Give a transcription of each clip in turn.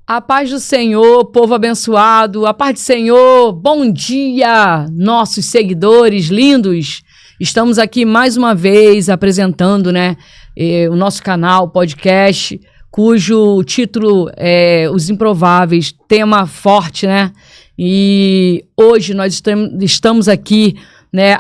A paz do Senhor, povo abençoado, a paz do Senhor, bom dia, nossos seguidores lindos. Estamos aqui mais uma vez apresentando, o nosso canal, podcast, cujo título é Os Improváveis, tema forte, E hoje nós estamos aqui,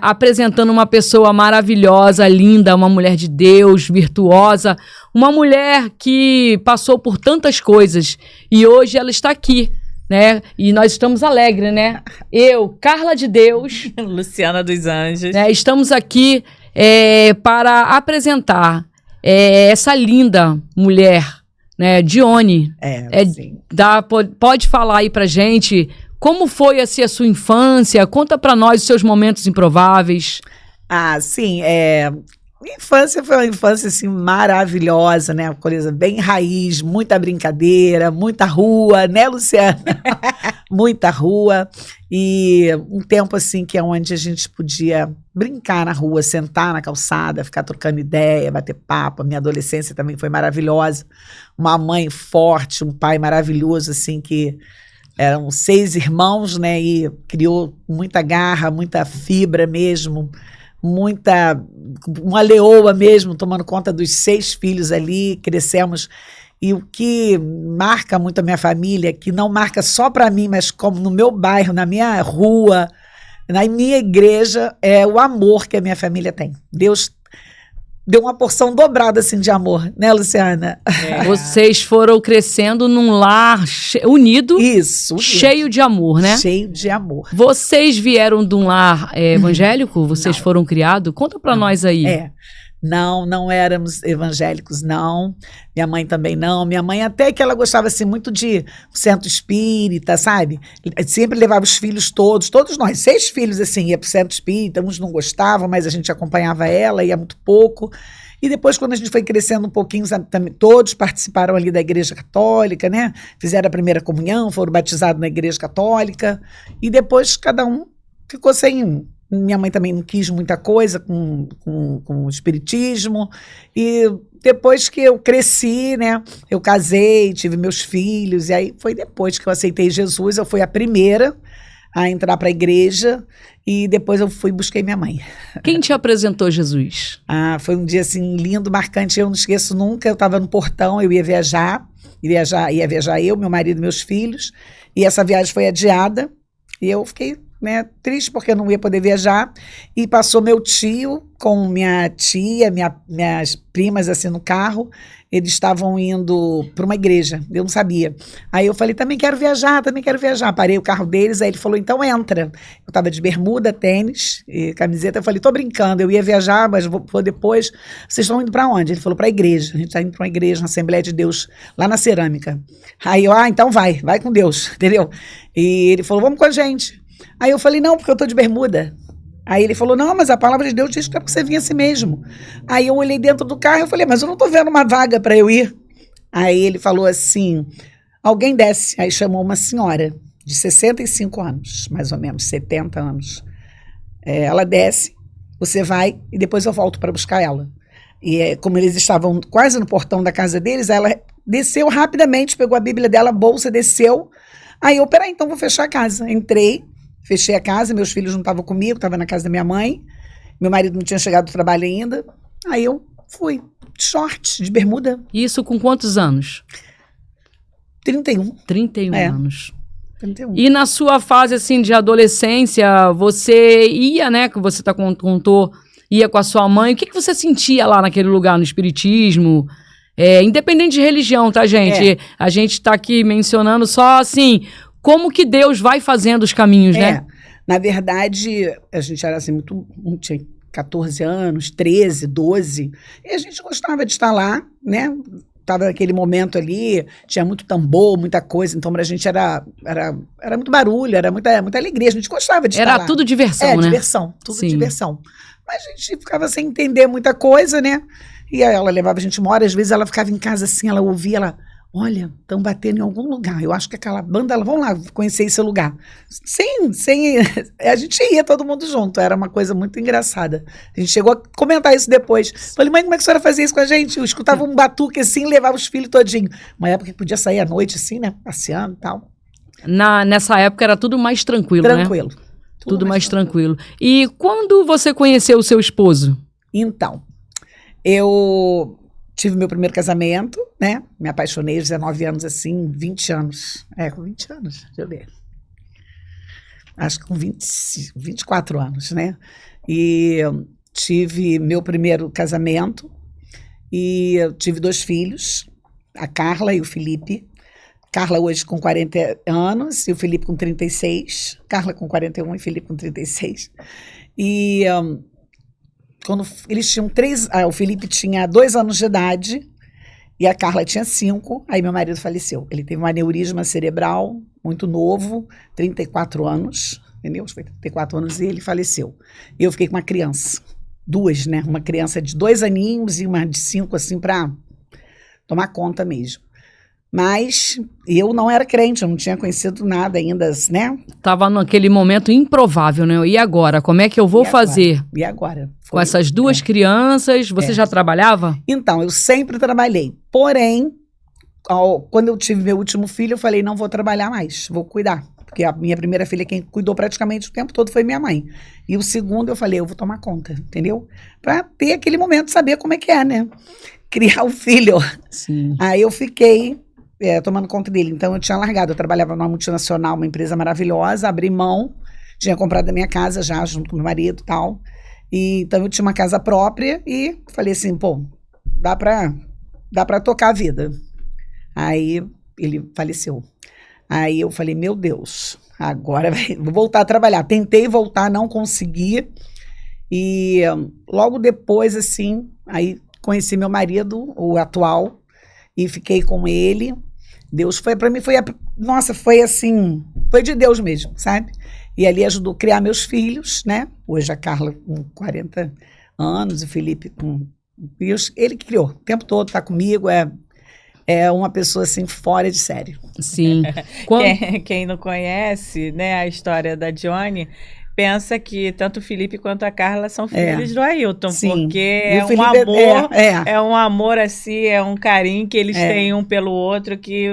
apresentando uma pessoa maravilhosa, linda, uma mulher de Deus, virtuosa, uma mulher que passou por tantas coisas e hoje ela está aqui, E nós estamos alegres, Eu, Carla de Deus, Luciana dos Anjos, estamos aqui para apresentar essa linda mulher, Dione. Sim. Pode falar aí pra gente como foi assim, a sua infância? Conta pra nós os seus momentos improváveis. Sim, minha infância foi uma infância assim, maravilhosa, uma coisa bem raiz, muita brincadeira, muita rua, Luciana? Muita rua, e um tempo assim que é onde a gente podia brincar na rua, sentar na calçada, ficar trocando ideia, bater papo. A minha adolescência também foi maravilhosa, uma mãe forte, um pai maravilhoso, assim, que eram 6 irmãos, e criou muita garra, muita fibra mesmo, uma leoa mesmo, tomando conta dos 6 filhos ali, crescemos. E o que marca muito a minha família, que não marca só para mim, mas como no meu bairro, na minha rua, na minha igreja, é o amor que a minha família tem. Deus deu uma porção dobrada assim de amor, Luciana? Vocês foram crescendo num lar unido, Isso. Cheio de amor, Cheio de amor. Vocês vieram de um lar evangélico? Vocês foram criados? Conta pra nós aí. Não éramos evangélicos, não. Minha mãe também não. Minha mãe até que ela gostava assim muito de centro espírita, sabe? Sempre levava os filhos todos nós, 6 filhos assim, ia pro centro espírita, uns não gostavam, mas a gente acompanhava ela, ia muito pouco. E depois, quando a gente foi crescendo um pouquinho, todos participaram ali da igreja católica, Fizeram a primeira comunhão, foram batizados na igreja católica. E depois cada um ficou sem. Minha mãe também não quis muita coisa com o espiritismo. E depois que eu cresci, eu casei, tive meus filhos. E aí foi depois que eu aceitei Jesus, eu fui a primeira a entrar para a igreja. E depois eu busquei minha mãe. Quem te apresentou Jesus? Foi um dia assim lindo, marcante. Eu não esqueço nunca. Eu estava no portão, eu ia viajar eu, meu marido e meus filhos. E essa viagem foi adiada. E eu fiquei triste porque eu não ia poder viajar, e passou meu tio com minha tia, minhas primas assim no carro. Eles estavam indo para uma igreja, eu não sabia. Aí eu falei, também quero viajar. Parei o carro deles, aí ele falou, então entra. Eu estava de bermuda, tênis e camiseta. Eu falei, tô brincando, eu ia viajar, mas vou depois. Vocês estão indo para onde? Ele falou, para a igreja. A gente está indo para uma igreja, na Assembleia de Deus, lá na Cerâmica. Aí eu, então vai com Deus, entendeu? E ele falou, vamos com a gente. Aí eu falei, não, porque eu tô de bermuda. Aí ele falou, não, mas a palavra de Deus diz que é porque você vinha assim mesmo. Aí eu olhei dentro do carro e falei, mas eu não tô vendo uma vaga para eu ir. Aí ele falou assim, alguém desce. Aí chamou uma senhora de 65 anos, mais ou menos, 70 anos. Ela desce, você vai e depois eu volto para buscar ela. E como eles estavam quase no portão da casa deles, ela desceu rapidamente, pegou a Bíblia dela, a bolsa, desceu. Aí eu, peraí, então vou fechar a casa. Entrei, fechei a casa, meus filhos não estavam comigo, estavam na casa da minha mãe, meu marido não tinha chegado do trabalho ainda. Aí eu fui, de short, de bermuda. Isso com quantos anos? 31. 31 anos. 31. E na sua fase, assim, de adolescência, você ia, que você contou, ia com a sua mãe, o que você sentia lá naquele lugar, no espiritismo? Independente de religião, tá, gente? A gente tá aqui mencionando só, assim, como que Deus vai fazendo os caminhos, Na verdade, a gente era assim, tinha 14 anos, 13, 12, e a gente gostava de estar lá, Tava naquele momento ali, tinha muito tambor, muita coisa, então pra gente era muito barulho, era muita alegria, a gente gostava de estar lá. Era tudo diversão, né? Diversão, tudo diversão. Mas a gente ficava sem entender muita coisa, E aí ela levava a gente uma hora, às vezes ela ficava em casa assim, ela ouvia, olha, estão batendo em algum lugar, eu acho que aquela banda, vamos lá conhecer esse lugar. A gente ia todo mundo junto, era uma coisa muito engraçada. A gente chegou a comentar isso depois. Falei, mãe, como é que a senhora fazia isso com a gente? Eu escutava um batuque assim, levava os filhos todinho. Uma época que podia sair à noite assim, né, passeando e tal. Nessa época era tudo mais tranquilo, né? Tranquilo. Tudo mais tranquilo. E quando você conheceu o seu esposo? Então, eu tive meu primeiro casamento, né? Me apaixonei aos 19 anos, assim, 20 anos. Com 20 anos, deixa eu ver. Acho que com 24 anos, né? E tive meu primeiro casamento e eu tive 2 filhos, a Carla e o Felipe. Carla hoje com 40 anos e o Felipe com 36. Carla com 41 e Felipe com 36. E quando eles tinham o Felipe tinha 2 anos de idade e a Carla tinha 5, aí meu marido faleceu. Ele teve um aneurisma cerebral muito novo, 34 anos, entendeu? Foi 34 anos e ele faleceu. E eu fiquei com uma criança, 2, né? Uma criança de 2 aninhos e uma de 5, assim, para tomar conta mesmo. Mas eu não era crente, eu não tinha conhecido nada ainda, né? Tava naquele momento improvável, né? E agora? Como é que eu vou fazer? E agora? Com essas 2 crianças, você já trabalhava? Então, eu sempre trabalhei. Porém, quando eu tive meu último filho, eu falei, não vou trabalhar mais, vou cuidar. Porque a minha primeira filha, quem cuidou praticamente o tempo todo foi minha mãe. E o segundo, eu falei, eu vou tomar conta, entendeu? Pra ter aquele momento de saber como é que é, né? Criar um filho. Sim. Aí eu fiquei tomando conta dele. Então, eu tinha largado. Eu trabalhava numa multinacional, uma empresa maravilhosa, abri mão, tinha comprado a minha casa já, junto com meu marido e tal. E, então, eu tinha uma casa própria e falei assim, pô, dá pra tocar a vida. Aí, ele faleceu. Aí, eu falei, meu Deus, agora vou voltar a trabalhar. Tentei voltar, não consegui. E logo depois, assim, aí conheci meu marido, o atual, e fiquei com ele. Deus foi, pra mim, nossa, foi assim, foi de Deus mesmo, sabe? E ali ajudou a criar meus filhos, né? Hoje a Carla com 40 anos, o Felipe com... Ele que criou, o tempo todo tá comigo, é uma pessoa, assim, fora de série. Sim. Quem não conhece, né, a história da Johnny, pensa que tanto o Felipe quanto a Carla são filhos do Ailton, sim. Porque é um amor, é um amor assim, é um carinho que eles têm um pelo outro que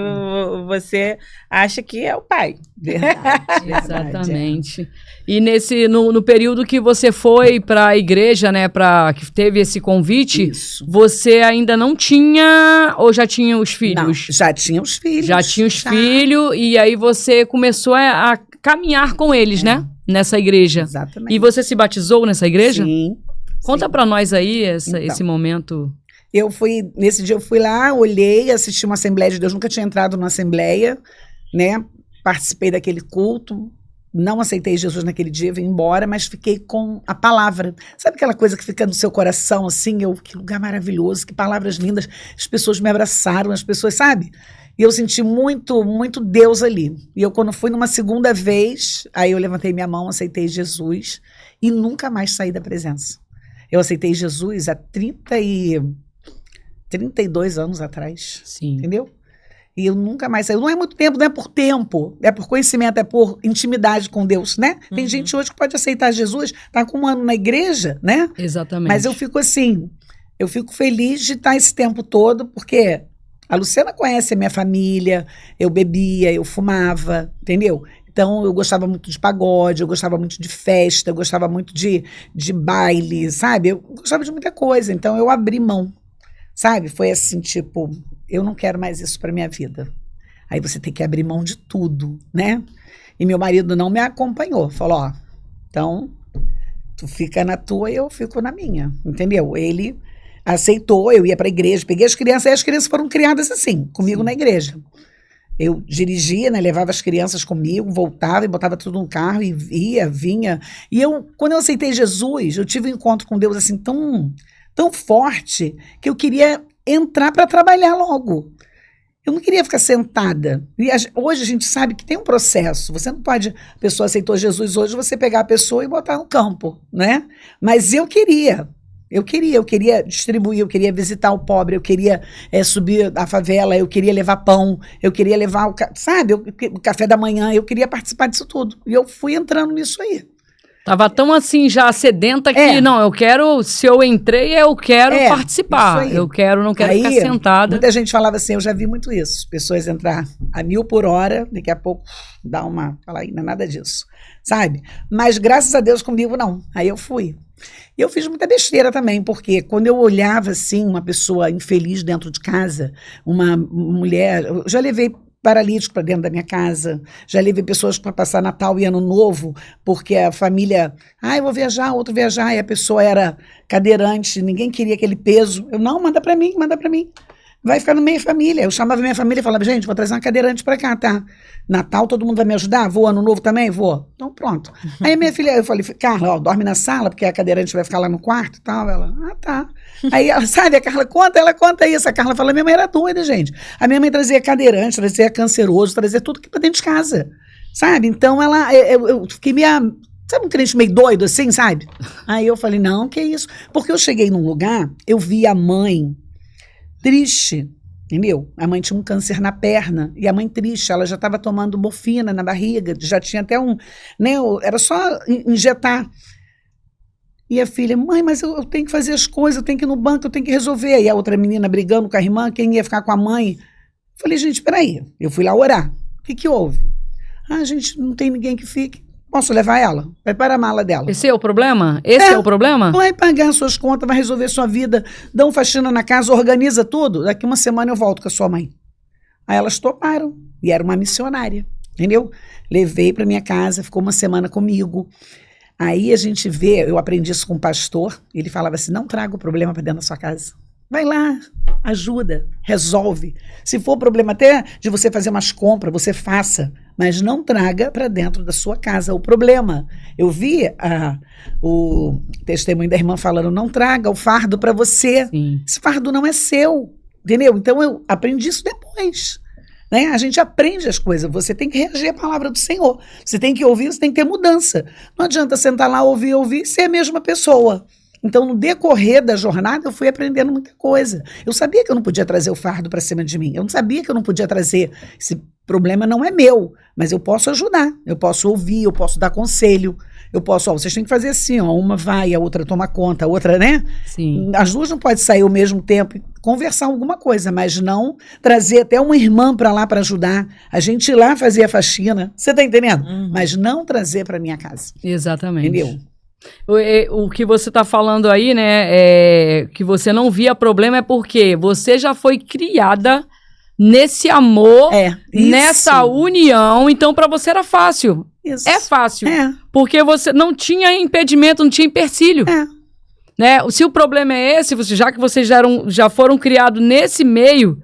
você acha que é o pai. Verdade. Exatamente. E no período que você foi para a igreja, né, que teve esse convite, Isso. você ainda não tinha ou já tinha os filhos? Não, já tinha os filhos. Já tinha os filhos e aí você começou a caminhar com eles, né? Nessa igreja. Exatamente. E você se batizou nessa igreja? Sim. Conta pra nós aí esse momento. Nesse dia eu fui lá, olhei, assisti uma Assembleia de Deus, nunca tinha entrado numa Assembleia, né? Participei daquele culto, não aceitei Jesus naquele dia, vim embora, mas fiquei com a palavra. Sabe aquela coisa que fica no seu coração, assim? Que lugar maravilhoso, que palavras lindas. As pessoas me abraçaram, as pessoas, sabe? E eu senti muito, muito Deus ali. E eu, quando fui numa segunda vez, aí eu levantei minha mão, aceitei Jesus e nunca mais saí da presença. Eu aceitei Jesus há 32 anos atrás. Sim. Entendeu? E eu nunca mais saí. Não é muito tempo, não é por tempo, é por conhecimento, é por intimidade com Deus, né? Tem gente hoje que pode aceitar Jesus, tá com 1 ano na igreja, né? Exatamente. Mas eu fico assim, eu fico feliz de estar esse tempo todo, porque a Luciana conhece a minha família, eu bebia, eu fumava, entendeu? Então, eu gostava muito de pagode, eu gostava muito de festa, eu gostava muito de baile, sabe? Eu gostava de muita coisa, então eu abri mão, sabe? Foi assim, tipo, eu não quero mais isso para minha vida. Aí você tem que abrir mão de tudo, né? E meu marido não me acompanhou, falou, ó, então, tu fica na tua e eu fico na minha, entendeu? Ele aceitou, eu ia para a igreja, peguei as crianças, e as crianças foram criadas assim, comigo na igreja. Eu dirigia, né, levava as crianças comigo, voltava e botava tudo no carro e ia, vinha. E quando eu aceitei Jesus, eu tive um encontro com Deus assim tão forte que eu queria entrar para trabalhar logo. Eu não queria ficar sentada. E hoje a gente sabe que tem um processo. Você não pode, a pessoa aceitou Jesus hoje, você pegar a pessoa e botar no campo, né? Mas eu queria. Eu queria distribuir, eu queria visitar o pobre, eu queria subir a favela, eu queria levar pão, eu queria levar o café da manhã, eu queria participar disso tudo. E eu fui entrando nisso aí. Tava tão assim, já sedenta que, não, eu quero, se eu entrei, eu quero participar. Eu não quero aí, ficar sentada. Muita gente falava assim, eu já vi muito isso, pessoas entrar a 1000 por hora, daqui a pouco falar aí, não é nada disso, sabe? Mas graças a Deus comigo não, aí eu fui. E eu fiz muita besteira também, porque quando eu olhava assim, uma pessoa infeliz dentro de casa, uma mulher, eu já levei paralítico para dentro da minha casa, já levei pessoas para passar Natal e Ano Novo, porque a família, eu vou viajar, outro viajar, e a pessoa era cadeirante, ninguém queria aquele peso. Eu, não, manda para mim. Vai ficar no meio família. Eu chamava minha família e falava, gente, vou trazer uma cadeirante para cá, tá? Natal, todo mundo vai me ajudar? Vou, Ano Novo também? Vou. Então, pronto. Aí minha filha, eu falei, Carla, dorme na sala, porque a cadeirante vai ficar lá no quarto e tal. Ela, tá. Aí, ela, sabe, a Carla conta isso. A Carla fala, minha mãe era doida, gente. A minha mãe trazia cadeirante, trazia canceroso, trazia tudo aqui pra dentro de casa, sabe? Então, eu fiquei meio... Sabe um crente meio doido assim, sabe? Aí eu falei, não, que isso? Porque eu cheguei num lugar, eu vi a mãe triste, entendeu? A mãe tinha um câncer na perna, e a mãe triste, ela já estava tomando morfina na barriga, já tinha até era só injetar. E a filha, mãe, mas eu tenho que fazer as coisas, eu tenho que ir no banco, eu tenho que resolver. E a outra menina brigando com a irmã, quem ia ficar com a mãe? Falei, gente, peraí, eu fui lá orar. O que houve? Gente, não tem ninguém que fique. Posso levar ela? Prepara a mala dela. Esse é o problema? Esse é o problema? Vai pagar suas contas, vai resolver sua vida, dá faxina na casa, organiza tudo. Daqui uma semana eu volto com a sua mãe. Aí elas toparam. E era uma missionária, entendeu? Levei para minha casa, ficou uma semana comigo. Aí a gente vê, eu aprendi isso com um pastor, ele falava assim, não traga o problema para dentro da sua casa. Vai lá, ajuda, resolve. Se for problema até de você fazer umas compras, você faça, mas não traga para dentro da sua casa o problema. Eu vi o testemunho da irmã falando, não traga o fardo para você. Sim. Esse fardo não é seu, entendeu? Então eu aprendi isso depois. Né? A gente aprende as coisas, você tem que reagir à palavra do Senhor. Você tem que ouvir, você tem que ter mudança. Não adianta sentar lá, ouvir e ser a mesma pessoa. Então, no decorrer da jornada, eu fui aprendendo muita coisa. Eu sabia que eu não podia trazer o fardo para cima de mim. Eu não sabia que eu não podia trazer. Esse problema não é meu, mas eu posso ajudar. Eu posso ouvir, eu posso dar conselho. Eu posso, vocês têm que fazer assim, uma vai, a outra toma conta, a outra, né? Sim. As duas não podem sair ao mesmo tempo e conversar alguma coisa, mas não trazer até uma irmã para lá para ajudar. A gente ir lá fazer a faxina. Você está entendendo? Mas não trazer para minha casa. Exatamente. Entendeu? O que você está falando aí, né, que você não via problema é porque você já foi criada nesse amor, nessa união, então para você era fácil. Isso. É fácil, porque você não tinha impedimento, não tinha empecilho. Né? Se o problema é esse, já que vocês já foram criados nesse meio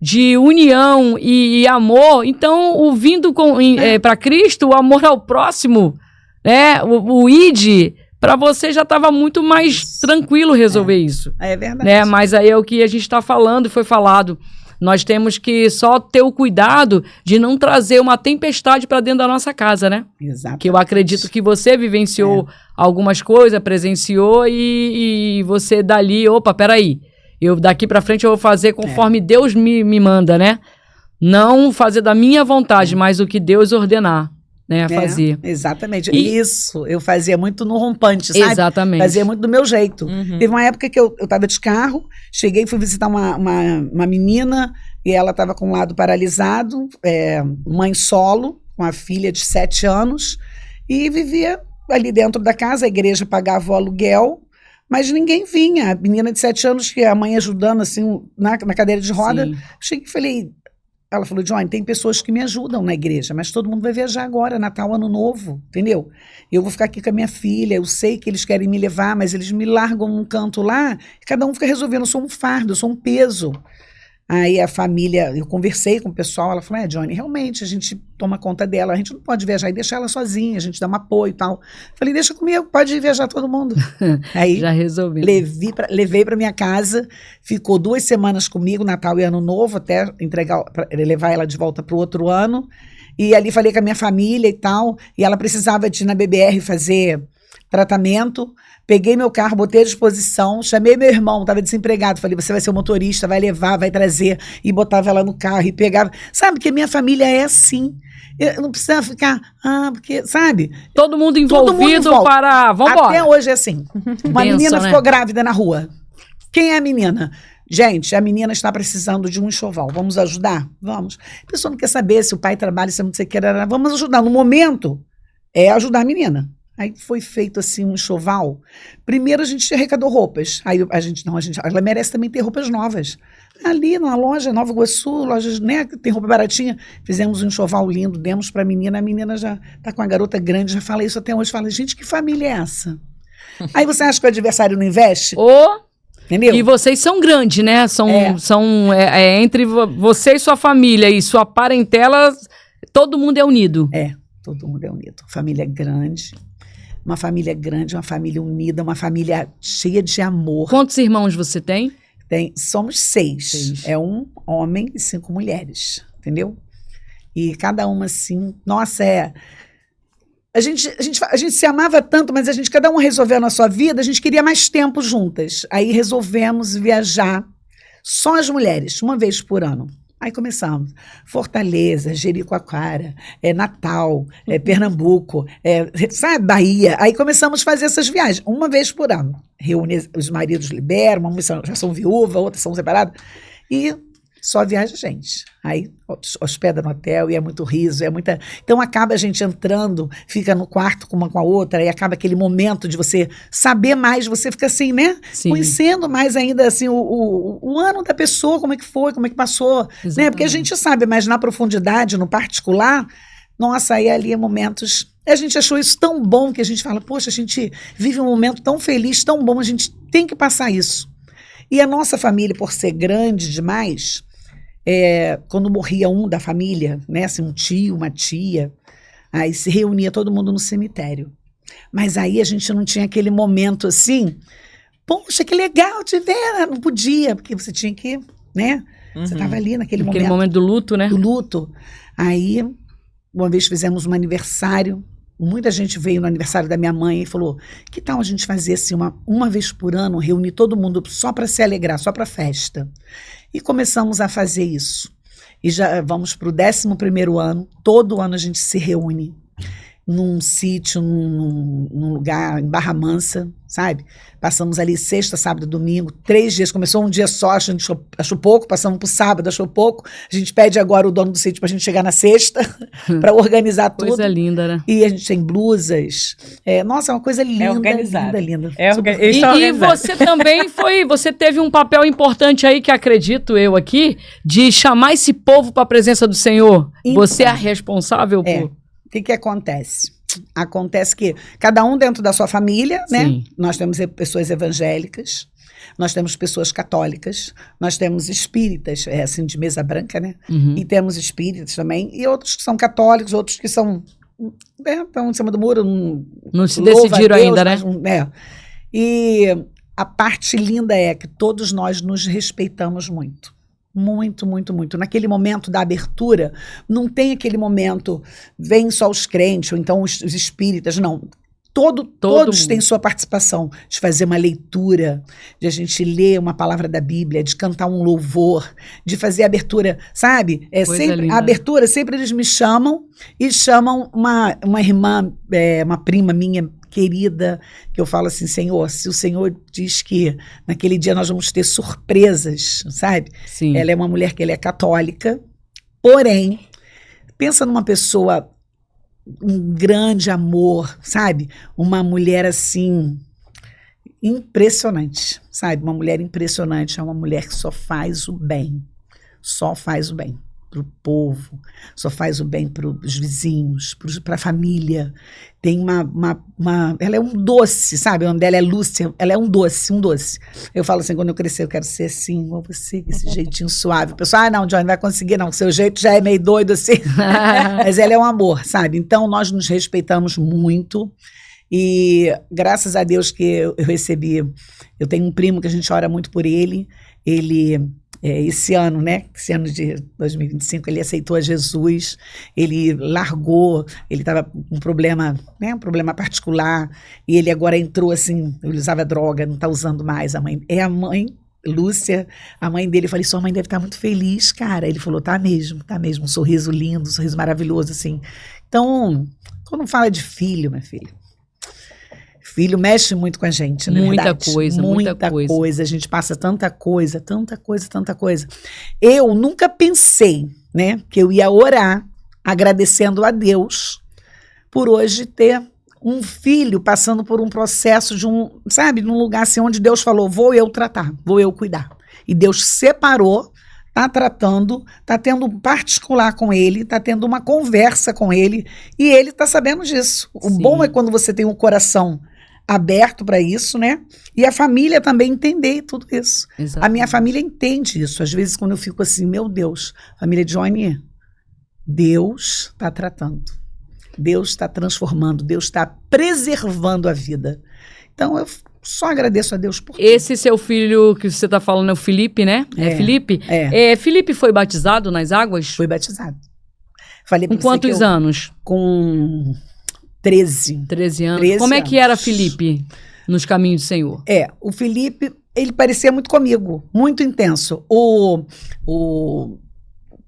de união e amor, então vindo para Cristo, o amor ao próximo, né, o id, para você já estava muito mais tranquilo resolver isso. É verdade. Né? Mas aí é o que a gente está falando, foi falado. Nós temos que só ter o cuidado de não trazer uma tempestade para dentro da nossa casa, né? Exato. Que eu acredito que você vivenciou algumas coisas, presenciou e você dali, peraí, eu daqui para frente eu vou fazer conforme Deus me manda, né? Não fazer da minha vontade, mas o que Deus ordenar. Né, fazer. Exatamente. Isso, eu fazia muito no rompante, sabe? Exatamente. Fazia muito do meu jeito. Teve uma época que eu estava de carro, cheguei e fui visitar uma menina, e ela estava com um lado paralisado, mãe solo, com a filha de 7 anos, e vivia ali dentro da casa, a igreja pagava o aluguel, mas ninguém vinha. A menina de 7 anos, que a mãe ajudando assim, na cadeira de roda, cheguei e falei... Ela falou, Johnny, tem pessoas que me ajudam na igreja, mas todo mundo vai viajar agora, Natal, Ano Novo, entendeu? Eu vou ficar aqui com a minha filha, eu sei que eles querem me levar, mas eles me largam num canto lá, e cada um fica resolvendo, eu sou um fardo, eu sou um peso. Aí a família, eu conversei com o pessoal, ela falou, Johnny, realmente a gente toma conta dela, a gente não pode viajar e deixar ela sozinha, a gente dá um apoio e tal. Falei, deixa comigo, pode viajar todo mundo. Aí já resolvi. Levei para minha casa, ficou 2 semanas comigo, Natal e Ano Novo, até levar ela de volta para o outro ano. E ali falei com a minha família e tal, e ela precisava de ir na BBR fazer tratamento, peguei meu carro, botei à disposição, chamei meu irmão, estava desempregado, falei, você vai ser o motorista, vai levar, vai trazer, e botava ela no carro e pegava. Sabe, que minha família é assim. Eu não precisa ficar, porque, sabe? Todo mundo envolvido para, vambora. Até hoje é assim. Uma menina ficou grávida na rua. Quem é a menina? Gente, a menina está precisando de um enxoval. Vamos ajudar? Vamos. A pessoa não quer saber se o pai trabalha, se não sei o que. Vamos ajudar. No momento, é ajudar a menina. Aí foi feito assim um enxoval. Primeiro a gente arrecadou roupas. Aí ela merece também ter roupas novas. Ali na loja Nova Iguaçu, lojas, né, que tem roupa baratinha, fizemos um enxoval lindo, demos para a menina já tá com a garota grande, já fala isso até hoje, fala, gente, que família é essa? Aí você acha que o adversário não investe? Entendeu? E vocês são grandes, né? Entre você e sua família e sua parentela, todo mundo é unido. Todo mundo é unido. Família grande, uma família unida, uma família cheia de amor. Quantos irmãos você tem? Somos 6. É um homem e 5 mulheres, entendeu? E cada uma assim, nossa, a gente se amava tanto, mas cada um resolveu na sua vida, a gente queria mais tempo juntas. Aí resolvemos viajar, só as mulheres, uma vez por ano. Aí começamos, Fortaleza, Jericoacoara, Natal, Pernambuco, sabe, Bahia. Aí começamos a fazer essas viagens, uma vez por ano. Reúne, os maridos liberam, umas já são viúvas, outras são separadas, e só viaja a gente. Aí hospeda no hotel e é muito riso, Então acaba a gente entrando, fica no quarto com uma com a outra, e acaba aquele momento de você saber mais, você fica assim, né? Sim. Conhecendo mais ainda, assim, o ano da pessoa, como é que foi, como é que passou, né? Porque a gente sabe, mas na profundidade, no particular, nossa, aí ali é momentos... A gente achou isso tão bom que a gente fala, poxa, a gente vive um momento tão feliz, tão bom, a gente tem que passar isso. E a nossa família, por ser grande demais... quando morria um da família, né, assim, um tio, uma tia, aí se reunia todo mundo no cemitério. Mas aí a gente não tinha aquele momento assim, poxa, que legal te ver, não podia, porque você tinha que, né, você estava ali naquele momento do luto, né? Do luto. Aí, uma vez fizemos um aniversário, muita gente veio no aniversário da minha mãe e falou, que tal a gente fazer assim, uma vez por ano, reunir todo mundo só para se alegrar, só para festa. E começamos a fazer isso. E já vamos para o 11º ano. Todo ano a gente se reúne num sítio, num lugar, em Barra Mansa, sabe? Passamos ali sexta, sábado, domingo, 3 dias. Começou um dia só, a gente achou pouco, passamos para o sábado, achou pouco. A gente pede agora o dono do sítio para a gente chegar na sexta, para organizar tudo. Coisa linda, né? E a gente tem blusas. Nossa, é uma coisa linda, linda. E você também você teve um papel importante aí, que acredito eu aqui, de chamar esse povo para a presença do Senhor. Então, você é a responsável por... O que acontece? Acontece que cada um dentro da sua família, né? Sim. Nós temos pessoas evangélicas, nós temos pessoas católicas, nós temos espíritas, assim, de mesa branca, né? E temos espíritas também, e outros que são católicos, outros que são... estão em cima do muro. Não se decidiram ainda, né? E a parte linda é que todos nós nos respeitamos muito. Muito, muito, muito. Naquele momento da abertura, não tem aquele momento, vem só os crentes, ou então os espíritas, não. Todos têm sua participação, de fazer uma leitura, de a gente ler uma palavra da Bíblia, de cantar um louvor, de fazer a abertura, sabe? A abertura, sempre eles me chamam, e chamam uma irmã, uma prima minha, querida, que eu falo assim, Senhor, se o Senhor diz que naquele dia nós vamos ter surpresas, sabe? Sim. Ela é uma mulher que ela é católica, porém, pensa numa pessoa, um grande amor, sabe? Uma mulher assim, impressionante, sabe? Uma mulher impressionante, é uma mulher que só faz o bem para o povo, só faz o bem para os vizinhos, para a família. Tem ela é um doce, sabe? O nome dela é Lúcia, ela é um doce. Eu falo assim, quando eu crescer eu quero ser assim, igual você, com esse jeitinho suave. O pessoal, não, Johnny, não vai conseguir não, seu jeito já é meio doido assim. Mas ela é um amor, sabe? Então nós nos respeitamos muito e graças a Deus que eu recebi, eu tenho um primo que a gente ora muito por ele esse ano, né? Esse ano de 2025, ele aceitou a Jesus, ele largou, ele estava com um problema, né? Um problema particular, e ele agora entrou assim, ele usava droga, não está usando mais. A mãe Lúcia, a mãe dele, eu falei, sua mãe deve estar muito feliz, cara. Ele falou, tá mesmo, um sorriso lindo, um sorriso maravilhoso, assim. Então, quando fala de filho, minha filha, filho mexe muito com a gente, né? Muita coisa. A gente passa tanta coisa. Eu nunca pensei, né, que eu ia orar agradecendo a Deus por hoje ter um filho passando por um processo de num lugar assim onde Deus falou, vou eu tratar, vou eu cuidar. E Deus separou, tá tratando, tá tendo um particular com ele, tá tendo uma conversa com ele, e ele tá sabendo disso. O bom é quando você tem um coração aberto para isso, né? E a família também entender tudo isso. Exatamente. A minha família entende isso. Às vezes, quando eu fico assim, meu Deus, família Johnny, Deus está tratando. Deus está transformando. Deus está preservando a vida. Então, eu só agradeço a Deus por tudo. Esse seu filho que você está falando é o Felipe, né? É Felipe? Felipe foi batizado nas águas? Foi batizado. Falei com quantos anos? Com 13. 13 anos. Como é que era Felipe nos caminhos do Senhor? O Felipe, ele parecia muito comigo, muito intenso. O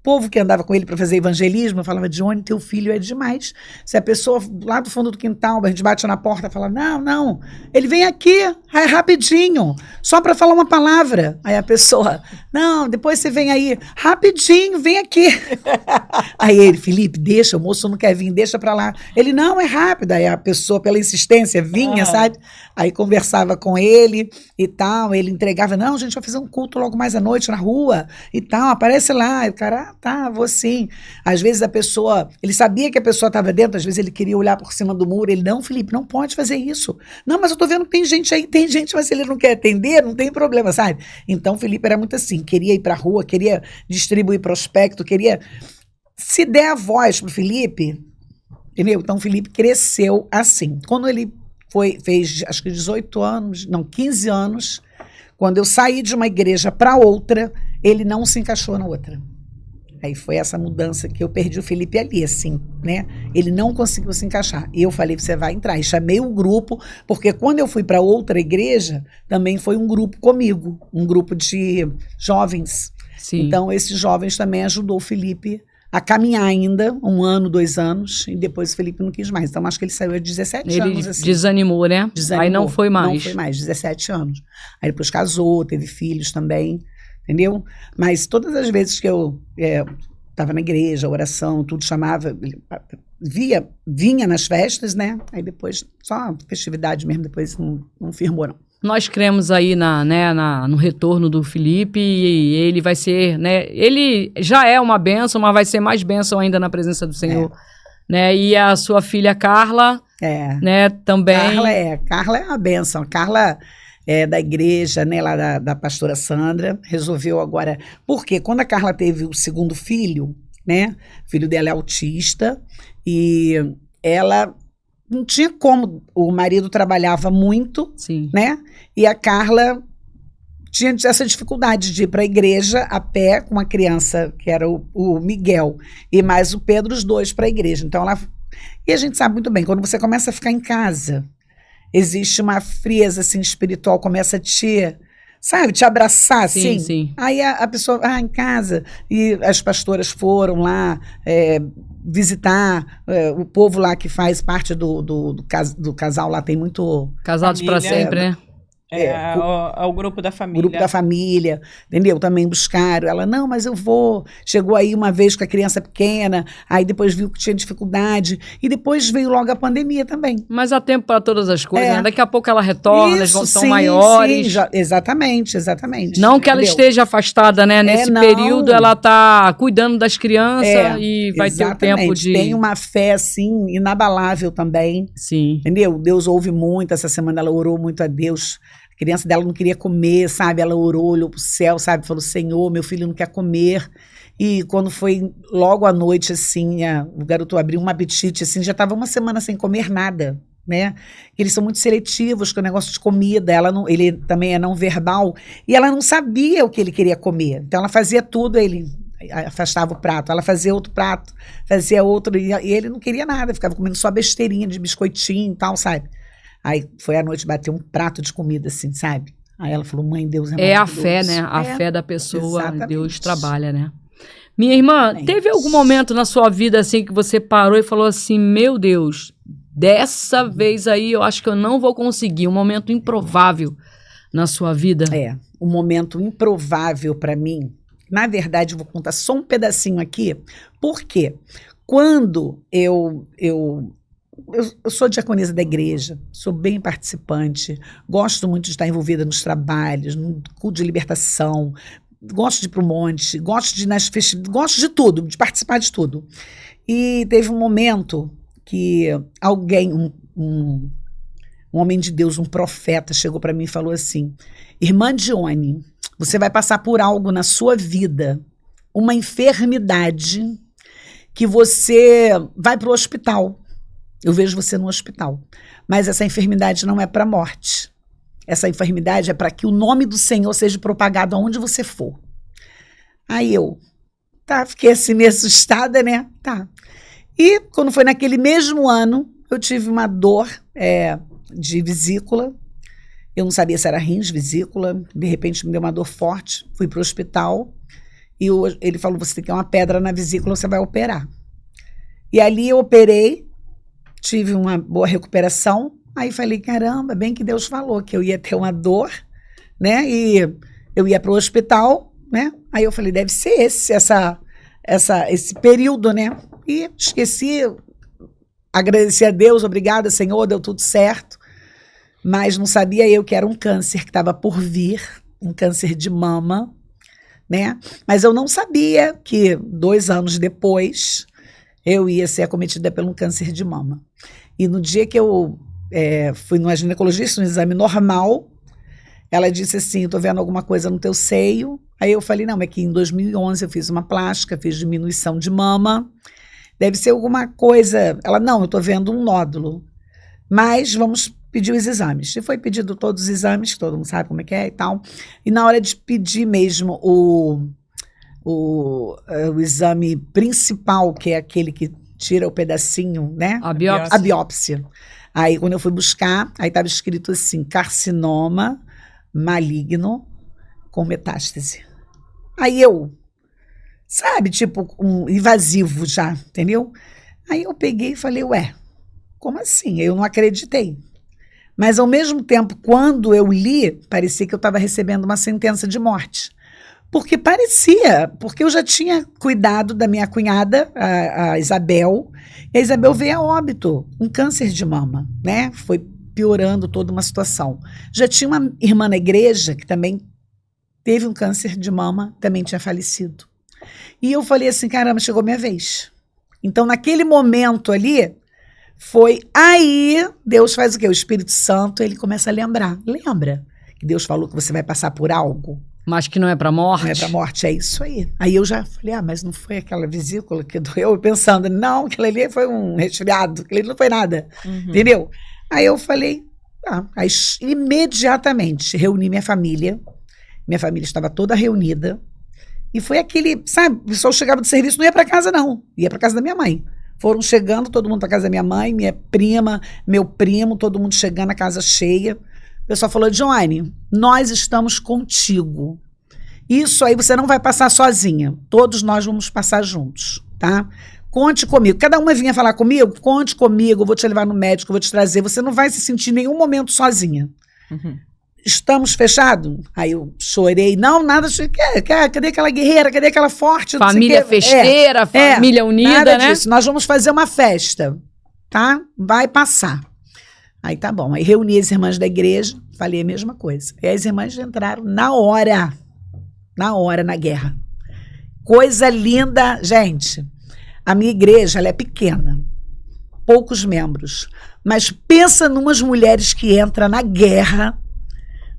povo que andava com ele para fazer evangelismo falava, Johnny, teu filho é demais. Se a pessoa lá do fundo do quintal, a gente bate na porta e fala, não, ele vem aqui, aí rapidinho, só para falar uma palavra. Aí a pessoa, não, depois você vem aí, rapidinho, vem aqui. Aí ele, Felipe, deixa, o moço não quer vir, deixa para lá. Ele, não, é rápido. Aí a pessoa, pela insistência, vinha, sabe? Aí conversava com ele e tal, ele entregava, não, a gente vai fazer um culto logo mais à noite na rua e tal, aparece lá. E o cara, tá, vou sim. Às vezes a pessoa, ele sabia que a pessoa estava dentro, às vezes ele queria olhar por cima do muro, ele, não, Felipe, não pode fazer isso. Não, mas eu tô vendo que tem gente aí, mas se ele não quer atender, não tem problema, sabe? Então o Felipe era muito assim, queria ir pra rua, queria distribuir prospecto, queria... Se der a voz pro Felipe, entendeu? Então o Felipe cresceu assim. Quando ele fez, acho que 15 anos, quando eu saí de uma igreja para outra, ele não se encaixou na outra. Aí foi essa mudança que eu perdi o Felipe ali, assim, né? Ele não conseguiu se encaixar. E eu falei, você vai entrar. E chamei um grupo, porque quando eu fui para outra igreja, também foi um grupo comigo, um grupo de jovens. Sim. Então, esses jovens também ajudou o Felipe a caminhar ainda, 1 ano, 2 anos, e depois o Felipe não quis mais. Então, acho que ele saiu a 17 anos. Assim. Desanimou, né? Aí não foi mais. Não foi mais, 17 anos. Aí depois casou, teve filhos também, entendeu? Mas todas as vezes que eu estava na igreja, oração, tudo chamava, vinha nas festas, né? Aí depois, só festividade mesmo, depois não firmou, não. Nós cremos aí no retorno do Felipe e ele vai ser, né? Ele já é uma bênção, mas vai ser mais bênção ainda na presença do Senhor, né? E a sua filha Carla, né? Também. Carla é uma bênção. Carla é da igreja, né? Lá da pastora Sandra, resolveu agora. Porque quando a Carla teve o segundo filho, né? O filho dela é autista e ela não tinha como, o marido trabalhava muito, sim, né? E a Carla tinha essa dificuldade de ir para a igreja a pé com uma criança, que era o Miguel, e mais o Pedro, os dois para a igreja. Então e a gente sabe muito bem, quando você começa a ficar em casa, existe uma frieza assim, espiritual, começa a te abraçar, assim. Sim. Aí a pessoa, em casa, e as pastoras foram lá visitar, o povo lá que faz parte do casal lá, tem muito... Casados para sempre, né? O grupo da família. O grupo da família, entendeu? Também buscaram. Ela, não, mas eu vou. Chegou aí uma vez com a criança pequena, aí depois viu que tinha dificuldade, e depois veio logo a pandemia também. Mas há tempo para todas as coisas, né? Daqui a pouco ela retorna, elas vão tão maiores. Sim, exatamente. Não que ela esteja afastada, né? Nesse período ela está cuidando das crianças e vai ter o tempo de... Tem uma fé, assim, inabalável também. Sim. Entendeu? Deus ouve muito. Essa semana ela orou muito a Deus. A criança dela não queria comer, sabe? Ela orou, olhou pro céu, sabe? Falou, Senhor, meu filho não quer comer. E quando foi logo à noite, assim, o garoto abriu um apetite, assim, já estava uma semana sem comer nada. né? Eles são muito seletivos com o negócio de comida, ele também é não verbal, e ela não sabia o que ele queria comer. Então ela fazia tudo, ele afastava o prato, ela fazia outro prato, fazia outro, e ele não queria nada, ficava comendo só besteirinha de biscoitinho e tal, sabe? Aí foi à noite bater um prato de comida assim, sabe? Aí ela falou, mãe, Deus é a fé, né? A fé da pessoa, exatamente. Deus trabalha, né? Minha irmã, teve algum momento na sua vida assim que você parou e falou assim, meu Deus, dessa vez aí eu acho que eu não vou conseguir, um momento improvável na sua vida? Um momento improvável para mim, na verdade eu vou contar só um pedacinho aqui, porque quando eu sou diaconisa da igreja, sou bem participante, gosto muito de estar envolvida nos trabalhos, no culto de libertação, gosto de ir para o monte, gosto de ir nas festas, gosto de tudo, de participar de tudo. E teve um momento que alguém, um homem de Deus, um profeta, chegou para mim e falou assim, irmã Dione, você vai passar por algo na sua vida, uma enfermidade, que você vai para o hospital. Eu vejo você no hospital. Mas essa enfermidade não é para a morte. Essa enfermidade é para que o nome do Senhor seja propagado aonde você for. Aí eu, fiquei assim meio assustada, né? E quando foi naquele mesmo ano, eu tive uma dor de vesícula. Eu não sabia se era rins, vesícula. De repente me deu uma dor forte. Fui para o hospital. E ele falou, você tem uma pedra na vesícula, você vai operar. E ali eu operei. Tive uma boa recuperação. Aí falei, caramba, bem que Deus falou que eu ia ter uma dor, né? E eu ia para o hospital, né? Aí eu falei, deve ser esse período, né? E esqueci, agradeci a Deus, obrigada, Senhor, deu tudo certo. Mas não sabia eu que era um câncer que estava por vir, um câncer de mama, né? Mas eu não sabia que 2 anos depois eu ia ser acometida por um câncer de mama. E no dia que eu fui numa ginecologista, um exame normal, ela disse assim, estou vendo alguma coisa no teu seio. Aí eu falei, não, é que em 2011 eu fiz uma plástica, fiz diminuição de mama, deve ser alguma coisa. Ela, não, eu estou vendo um nódulo, mas vamos pedir os exames. E foi pedido todos os exames, que todo mundo sabe como é que é e tal. E na hora de pedir mesmo o exame principal, que é aquele que tira o pedacinho, né? A biópsia. A biópsia. Aí, quando eu fui buscar, aí estava escrito assim, carcinoma maligno com metástase. Aí eu, sabe, tipo, um invasivo já, entendeu? Aí eu peguei e falei, como assim? Eu não acreditei. Mas, ao mesmo tempo, quando eu li, parecia que eu estava recebendo uma sentença de morte. Porque porque eu já tinha cuidado da minha cunhada, a Isabel, e a Isabel veio a óbito, um câncer de mama, né? Foi piorando toda uma situação. Já tinha uma irmã na igreja que também teve um câncer de mama, também tinha falecido. E eu falei assim, caramba, chegou minha vez. Então, naquele momento ali, foi aí, Deus faz o quê? O Espírito Santo, ele começa a lembrar. Lembra que Deus falou que você vai passar por algo? Mas que não é para morte? Não é para morte, é isso aí. Aí eu já falei, mas não foi aquela vesícula que doeu? Eu pensando, não, aquilo ali foi um resfriado, aquilo ali não foi nada, entendeu? Aí eu falei, aí imediatamente reuni minha família estava toda reunida, e foi aquele, sabe, o pessoal chegava do serviço, não ia para casa não, ia para casa da minha mãe. Foram chegando, todo mundo para casa da minha mãe, minha prima, meu primo, todo mundo chegando, a casa cheia. O pessoal falou, Joane, nós estamos contigo. Isso aí você não vai passar sozinha. Todos nós vamos passar juntos, tá? Conte comigo. Cada uma vinha falar comigo, conte comigo, eu vou te levar no médico, eu vou te trazer. Você não vai se sentir em nenhum momento sozinha. Estamos fechados? Aí eu chorei. Não, nada. Cadê aquela guerreira? Cadê aquela forte? Família festeira, família unida, nada né? Disso. Nós vamos fazer uma festa, tá? Vai passar. Aí tá bom. Aí reuni as irmãs da igreja, falei a mesma coisa. E as irmãs entraram na hora na guerra. Coisa linda. Gente, a minha igreja, ela é pequena, poucos membros, mas pensa numas mulheres que entram na guerra,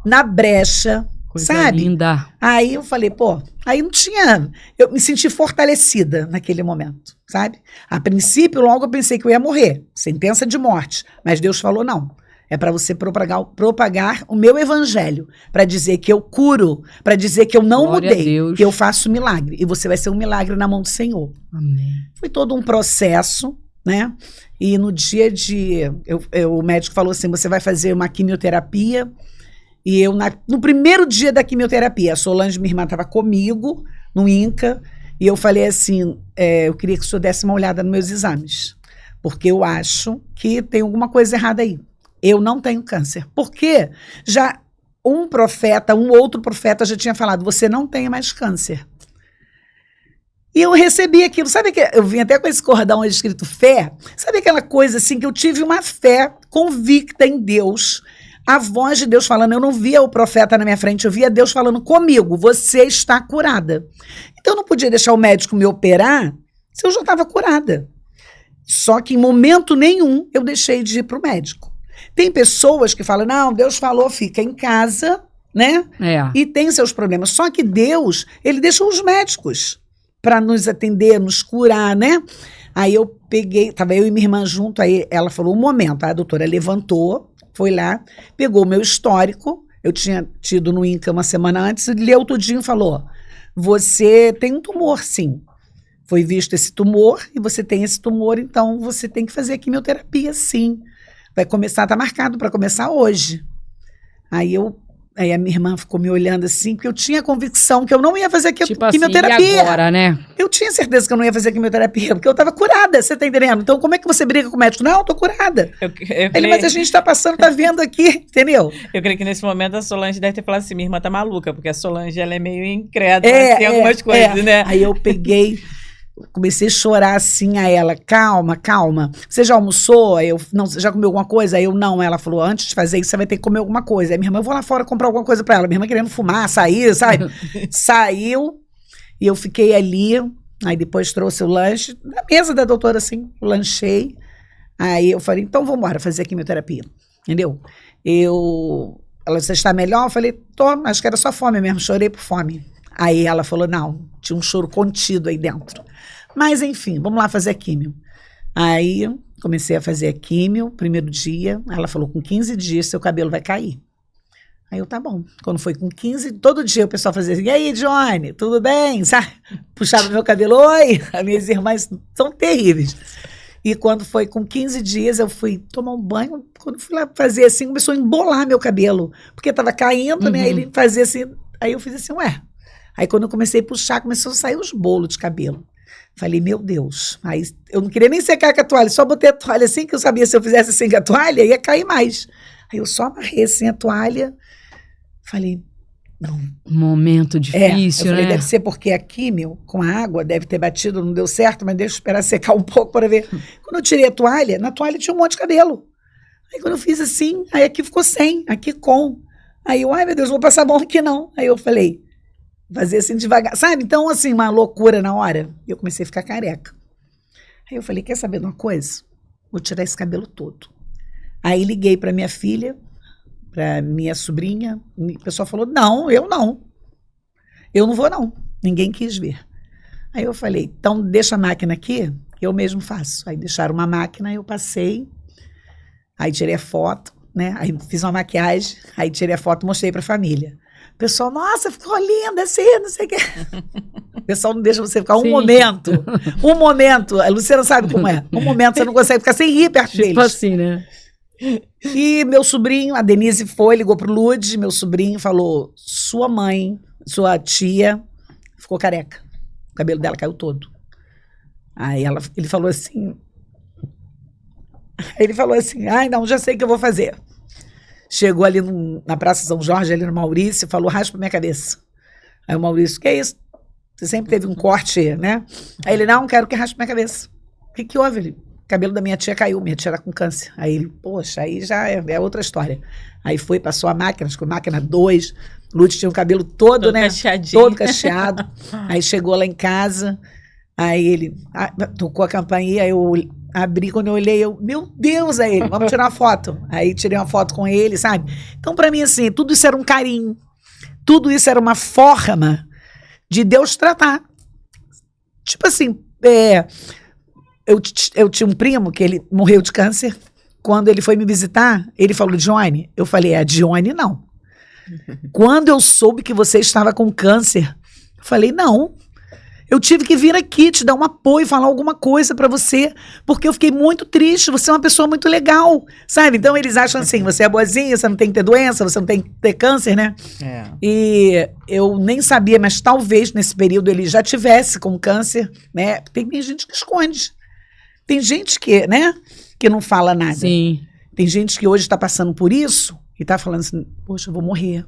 na brecha, Coisa sabe? Linda. Aí eu falei, pô, aí não tinha... Eu me senti fortalecida naquele momento, sabe? A princípio, logo eu pensei que eu ia morrer, sentença de morte. Mas Deus falou, não. É para você propagar o meu evangelho, para dizer que eu curo, para dizer que eu não Glória mudei, a Deus. que eu faço milagre. E você vai ser um milagre na mão do Senhor. Amém. Foi todo um processo, né? E no dia o médico falou assim, você vai fazer uma quimioterapia. E eu, no primeiro dia da quimioterapia, a Solange, minha irmã, estava comigo, no INCA, e eu falei assim, eu queria que o senhor desse uma olhada nos meus exames, porque eu acho que tem alguma coisa errada aí. Eu não tenho câncer. Porque já um outro profeta já tinha falado, você não tem mais câncer. E eu recebi aquilo, sabe que eu vim até com esse cordão escrito fé, sabe aquela coisa assim que eu tive uma fé convicta em Deus, a voz de Deus falando, eu não via o profeta na minha frente, eu via Deus falando comigo, você está curada. Então eu não podia deixar o médico me operar se eu já estava curada. Só que em momento nenhum eu deixei de ir para o médico. Tem pessoas que falam, não, Deus falou, fica em casa, né? E tem seus problemas. Só que Deus, ele deixou os médicos para nos atender, nos curar, né? Aí eu peguei, estava eu e minha irmã junto, aí ela falou, um momento, a doutora levantou, foi lá, pegou o meu histórico, eu tinha tido no INCA uma semana antes, leu tudinho e falou, você tem um tumor, sim. Foi visto esse tumor e você tem esse tumor, então você tem que fazer a quimioterapia, sim. Vai começar, tá marcado para começar hoje. Aí a minha irmã ficou me olhando assim, porque eu tinha convicção que eu não ia fazer quimioterapia. Assim, e agora, né? Eu tinha certeza que eu não ia fazer quimioterapia, porque eu estava curada, você tá entendendo? Então como é que você briga com o médico? Não, eu tô curada. Mas a gente tá passando, tá vendo aqui, entendeu? Eu creio que nesse momento a Solange deve ter falado assim, minha irmã tá maluca, porque a Solange, ela é meio incrédula, tem algumas coisas, né? Aí eu peguei... Comecei a chorar assim a ela, calma, calma. Você já almoçou? Não, você já comeu alguma coisa? Aí eu, não. Ela falou, antes de fazer isso, você vai ter que comer alguma coisa. Aí minha irmã, eu vou lá fora comprar alguma coisa pra ela. Minha irmã querendo fumar, sair, sabe? Saiu, e eu fiquei ali. Aí depois trouxe o lanche, na mesa da doutora, assim, lanchei. Aí eu falei, então vamos embora fazer a quimioterapia, entendeu? Ela, você está melhor? Eu falei, tô, acho que era só fome mesmo, chorei por fome. Aí ela falou, não, tinha um choro contido aí dentro. Mas, enfim, vamos lá fazer a químio. Aí, comecei a fazer a químio, primeiro dia, ela falou, com 15 dias, seu cabelo vai cair. Aí eu, tá bom. Quando foi com 15, todo dia o pessoal fazia assim, e aí, Johnny, tudo bem? Sabe? Puxava meu cabelo, oi! As minhas irmãs são terríveis. E quando foi com 15 dias, eu fui tomar um banho, quando fui lá fazer assim, começou a embolar meu cabelo, porque tava caindo, né? Ele fazia assim, aí eu fiz assim, ué. Aí quando eu comecei a puxar, começou a sair os bolos de cabelo. Falei, meu Deus. Aí eu não queria nem secar com a toalha, só botei a toalha assim, que eu sabia se eu fizesse assim com a toalha, ia cair mais. Aí eu só amarrei assim a toalha, falei, não. Momento difícil, eu falei, né? deve ser porque a químio, com a água, deve ter batido, não deu certo, mas deixa eu esperar secar um pouco para ver. Quando eu tirei a toalha, na toalha tinha um monte de cabelo. Aí quando eu fiz assim, aí aqui ficou sem, aqui com. Aí eu, ai meu Deus, não vou passar mão aqui não. Aí eu falei, fazer assim devagar, sabe? Então, assim, uma loucura na hora. Eu comecei a ficar careca. Aí eu falei, quer saber de uma coisa? Vou tirar esse cabelo todo. Aí liguei para minha filha, para minha sobrinha. O pessoal falou, não. Eu não vou, não. Ninguém quis ver. Aí eu falei, então deixa a máquina aqui, eu mesmo faço. Aí deixaram uma máquina, eu passei. Aí tirei a foto, né? Aí fiz uma maquiagem, aí tirei a foto e mostrei para a família. O pessoal, nossa, ficou linda assim, não sei o quê. O pessoal não deixa você ficar um momento. A Luciana sabe como é. Um momento você não consegue ficar sem rir perto deles. Tipo assim, né? E meu sobrinho, a Denise ligou pro Lud, meu sobrinho falou, sua mãe, sua tia, ficou careca. O cabelo dela caiu todo. Aí ele falou assim, ai não, já sei o que eu vou fazer. Chegou ali na Praça São Jorge, ali no Maurício, falou, raspa minha cabeça. Aí o Maurício, que é isso? Você sempre teve um corte, né? Aí ele, não, quero que raspe minha cabeça. O que houve? Ele, o cabelo da minha tia caiu, minha tia era com câncer. Aí ele, poxa, aí já é outra história. Aí foi, passou a máquina, acho que foi máquina 2, Lúcio tinha o cabelo todo, né? Todo cacheado. Aí chegou lá em casa, aí ele tocou a campainha, aí eu abri, quando eu olhei, meu Deus, aí ele, vamos tirar uma foto. Aí tirei uma foto com ele, sabe? Então, pra mim, assim, tudo isso era um carinho. tudo isso era uma forma de Deus tratar. Tipo assim, eu tinha um primo que ele morreu de câncer. Quando ele foi me visitar, ele falou, Dione. Eu falei, Dione não. Quando eu soube que você estava com câncer, eu falei, não. Eu tive que vir aqui te dar um apoio, falar alguma coisa pra você, porque eu fiquei muito triste, você é uma pessoa muito legal, sabe? Então eles acham assim, você é boazinha, você não tem que ter doença, você não tem que ter câncer, né? E eu nem sabia, mas talvez nesse período ele já tivesse com câncer, né? Tem gente que esconde. Tem gente que, né, que não fala nada. Sim. Tem gente que hoje está passando por isso e tá falando assim, poxa, eu vou morrer.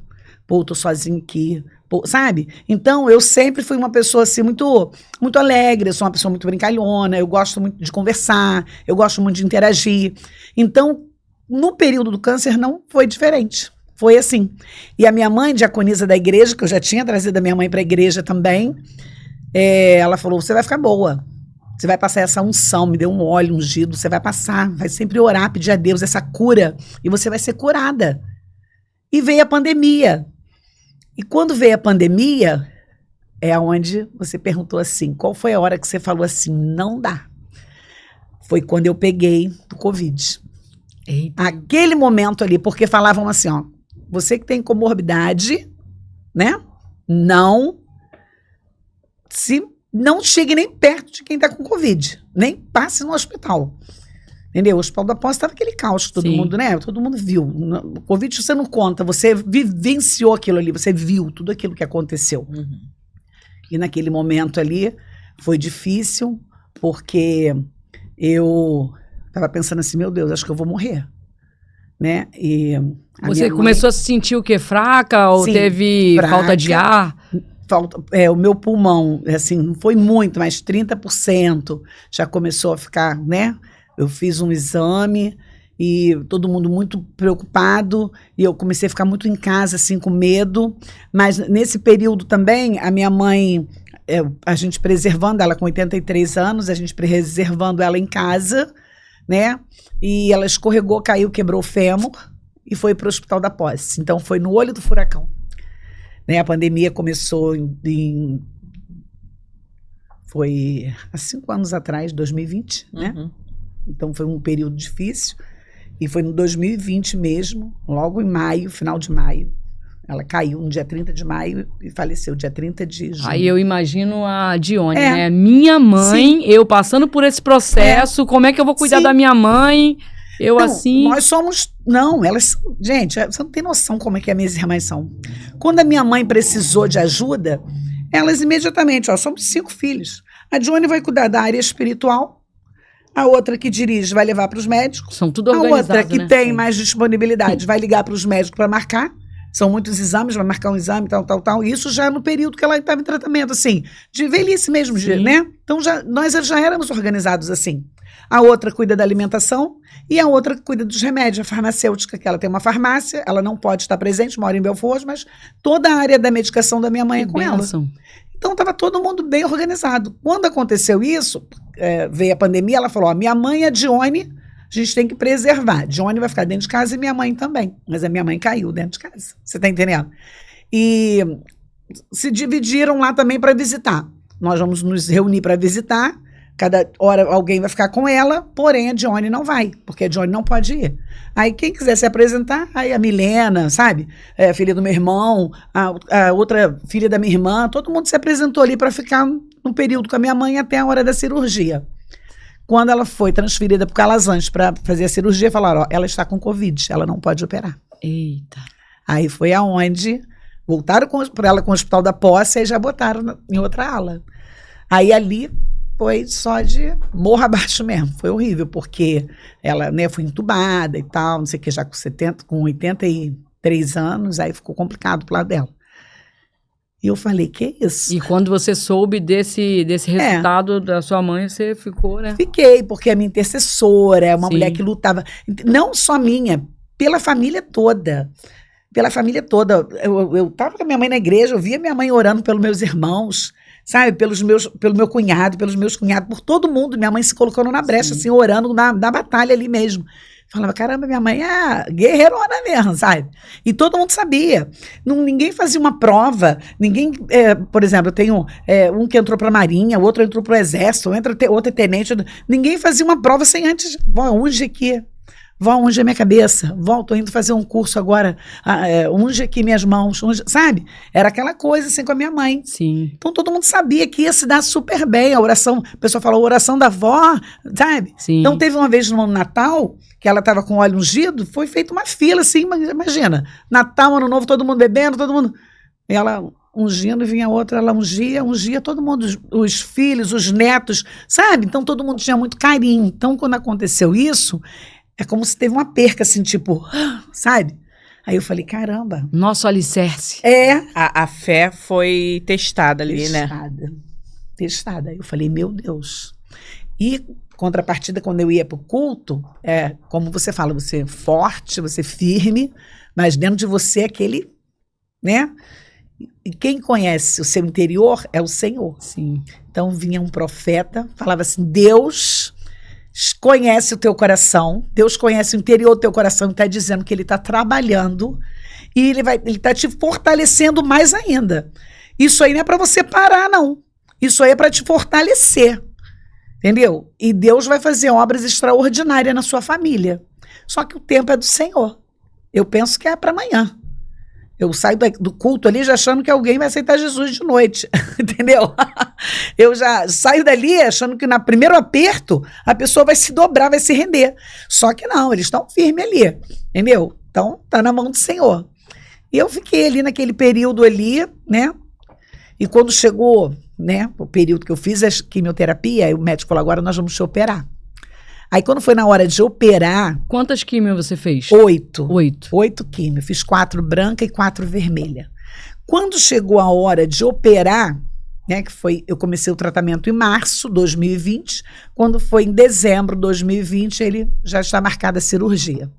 Pô, eu tô sozinho aqui. Pô, sabe? Então, eu sempre fui uma pessoa assim, muito, muito alegre, eu sou uma pessoa muito brincalhona, eu gosto muito de conversar, eu gosto muito de interagir. Então, no período do câncer não foi diferente. Foi assim. E a minha mãe, diaconisa da igreja, que eu já tinha trazido a minha mãe para a igreja também, ela falou, você vai ficar boa. Você vai passar essa unção, me deu um óleo ungido, você vai passar, vai sempre orar, pedir a Deus essa cura, e você vai ser curada. E veio a pandemia. E quando veio a pandemia, é onde você perguntou assim, qual foi a hora que você falou assim, não dá? Foi quando eu peguei do Covid. Eita. Aquele momento ali, porque falavam assim, ó, você que tem comorbidade, né? Não chegue nem perto de quem está com Covid, nem passe no hospital. Entendeu? O Hospital da Posse estava aquele caos, todo mundo, né? Todo mundo viu. O Covid você não conta, você vivenciou aquilo ali, você viu tudo aquilo que aconteceu. Uhum. E naquele momento ali foi difícil, porque eu estava pensando assim, meu Deus, acho que eu vou morrer. Né? E você começou a se sentir o quê? Fraca? Ou sim, teve fraca, falta de ar? O meu pulmão, assim, não foi muito, mas 30% já começou a ficar, né? Eu fiz um exame e todo mundo muito preocupado e eu comecei a ficar muito em casa, assim, com medo. Mas nesse período também, a minha mãe, a gente preservando ela com 83 anos, a gente preservando ela em casa, né? E ela escorregou, caiu, quebrou o fêmur e foi para o Hospital da Posse. Então, foi no olho do furacão. Né? A pandemia começou foi há 5 anos atrás, 2020, né? Então foi um período difícil e foi no 2020 mesmo, logo em maio, final de maio. Ela caiu no dia 30 de maio e faleceu dia 30 de junho. Aí eu imagino a Dione, né? Minha mãe, sim, eu passando por esse processo, como é que eu vou cuidar, sim, da minha mãe? Eu não, assim... Nós somos... Não, elas... Gente, você não tem noção como é que as minhas irmãs são. Quando a minha mãe precisou de ajuda, elas imediatamente, somos 5 filhos. A Dione vai cuidar da área espiritual, a outra que dirige vai levar para os médicos. São tudo organizados, a outra que, né, tem, sim, mais disponibilidade vai ligar para os médicos para marcar. São muitos exames, vai marcar um exame, tal. Isso já no período que ela estava em tratamento, assim, de velhice mesmo, né? Então, nós já éramos organizados assim. A outra cuida da alimentação e a outra cuida dos remédios, a farmacêutica, que ela tem uma farmácia, ela não pode estar presente, mora em Belfort, mas toda a área da medicação da minha mãe é com ela. Então, estava todo mundo bem organizado. Quando aconteceu isso, veio a pandemia, ela falou, minha mãe e a Dione, a gente tem que preservar. Dione vai ficar dentro de casa e minha mãe também. Mas a minha mãe caiu dentro de casa. Você está entendendo? E se dividiram lá também para visitar. Nós vamos nos reunir para visitar. Cada hora alguém vai ficar com ela, porém a Dione não vai, porque a Dione não pode ir. Aí quem quiser se apresentar, aí a Milena, sabe? A filha do meu irmão, a outra filha da minha irmã, todo mundo se apresentou ali para ficar no período com a minha mãe até a hora da cirurgia. Quando ela foi transferida para o Calazans para fazer a cirurgia, falaram, ela está com Covid, ela não pode operar. Eita. Aí foi aonde voltaram para ela com o Hospital da Posse e já botaram em outra ala. Aí ali foi só de morro abaixo mesmo, foi horrível, porque ela, né, foi entubada e tal, não sei o que, já com 83 anos, aí ficou complicado pro lado dela. E eu falei, que isso? E quando você soube desse resultado da sua mãe, você ficou, né? Fiquei, porque a minha intercessora é uma mulher que lutava, não só minha, pela família toda. Pela família toda. Eu tava com a minha mãe na igreja, eu via minha mãe orando pelos meus irmãos, sabe? Pelo meu cunhado, pelos meus cunhados, por todo mundo. Minha mãe se colocando na brecha, assim, orando na batalha ali mesmo. Falava, caramba, minha mãe é guerreirona mesmo, sabe? E todo mundo sabia. Ninguém fazia uma prova, ninguém, por exemplo, eu tenho um que entrou para a Marinha, o outro entrou para o Exército, outro é tenente, ninguém fazia uma prova sem antes, unge aqui, unge a minha cabeça, tô indo fazer um curso agora, unge aqui minhas mãos, sabe? Era aquela coisa assim com a minha mãe. Sim. Então todo mundo sabia que ia se dar super bem, a oração, o pessoal falou, a oração da avó, sabe? Sim. Então teve uma vez no Natal, que ela estava com óleo ungido, foi feita uma fila assim, imagina, Natal, Ano Novo, todo mundo bebendo, todo mundo, e ela ungindo, e vinha outra, ela ungia todo mundo, os filhos, os netos, sabe? Então todo mundo tinha muito carinho. Então quando aconteceu isso, é como se teve uma perca, assim, tipo, sabe? Aí eu falei, caramba. Nosso alicerce. A fé foi testada ali, né? Testada. Eu falei, meu Deus. E, contrapartida, quando eu ia pro culto, como você fala, você é forte, você é firme, mas dentro de você é aquele, né? E quem conhece o seu interior é o Senhor. Sim. Então vinha um profeta, falava assim, Deus conhece o teu coração, Deus conhece o interior do teu coração e está dizendo que Ele está trabalhando e Ele está te fortalecendo mais ainda. Isso aí não é para você parar, não. Isso aí é para te fortalecer, entendeu? E Deus vai fazer obras extraordinárias na sua família. Só que o tempo é do Senhor. Eu penso que é para amanhã. Eu saio do culto ali já achando que alguém vai aceitar Jesus de noite, entendeu? Eu já saio dali achando que no primeiro aperto a pessoa vai se dobrar, vai se render. Só que não, eles estão firmes ali, entendeu? Então, tá na mão do Senhor. E eu fiquei ali naquele período ali, né? E quando chegou, né, o período que eu fiz a quimioterapia, aí o médico falou, agora nós vamos te operar. Aí quando foi na hora de operar... Quantas químios você fez? 8. 8 químios. Fiz 4 branca e 4 vermelha. Quando chegou a hora de operar, né, que foi, eu comecei o tratamento em março de 2020, quando foi em dezembro de 2020, ele já está marcada a cirurgia.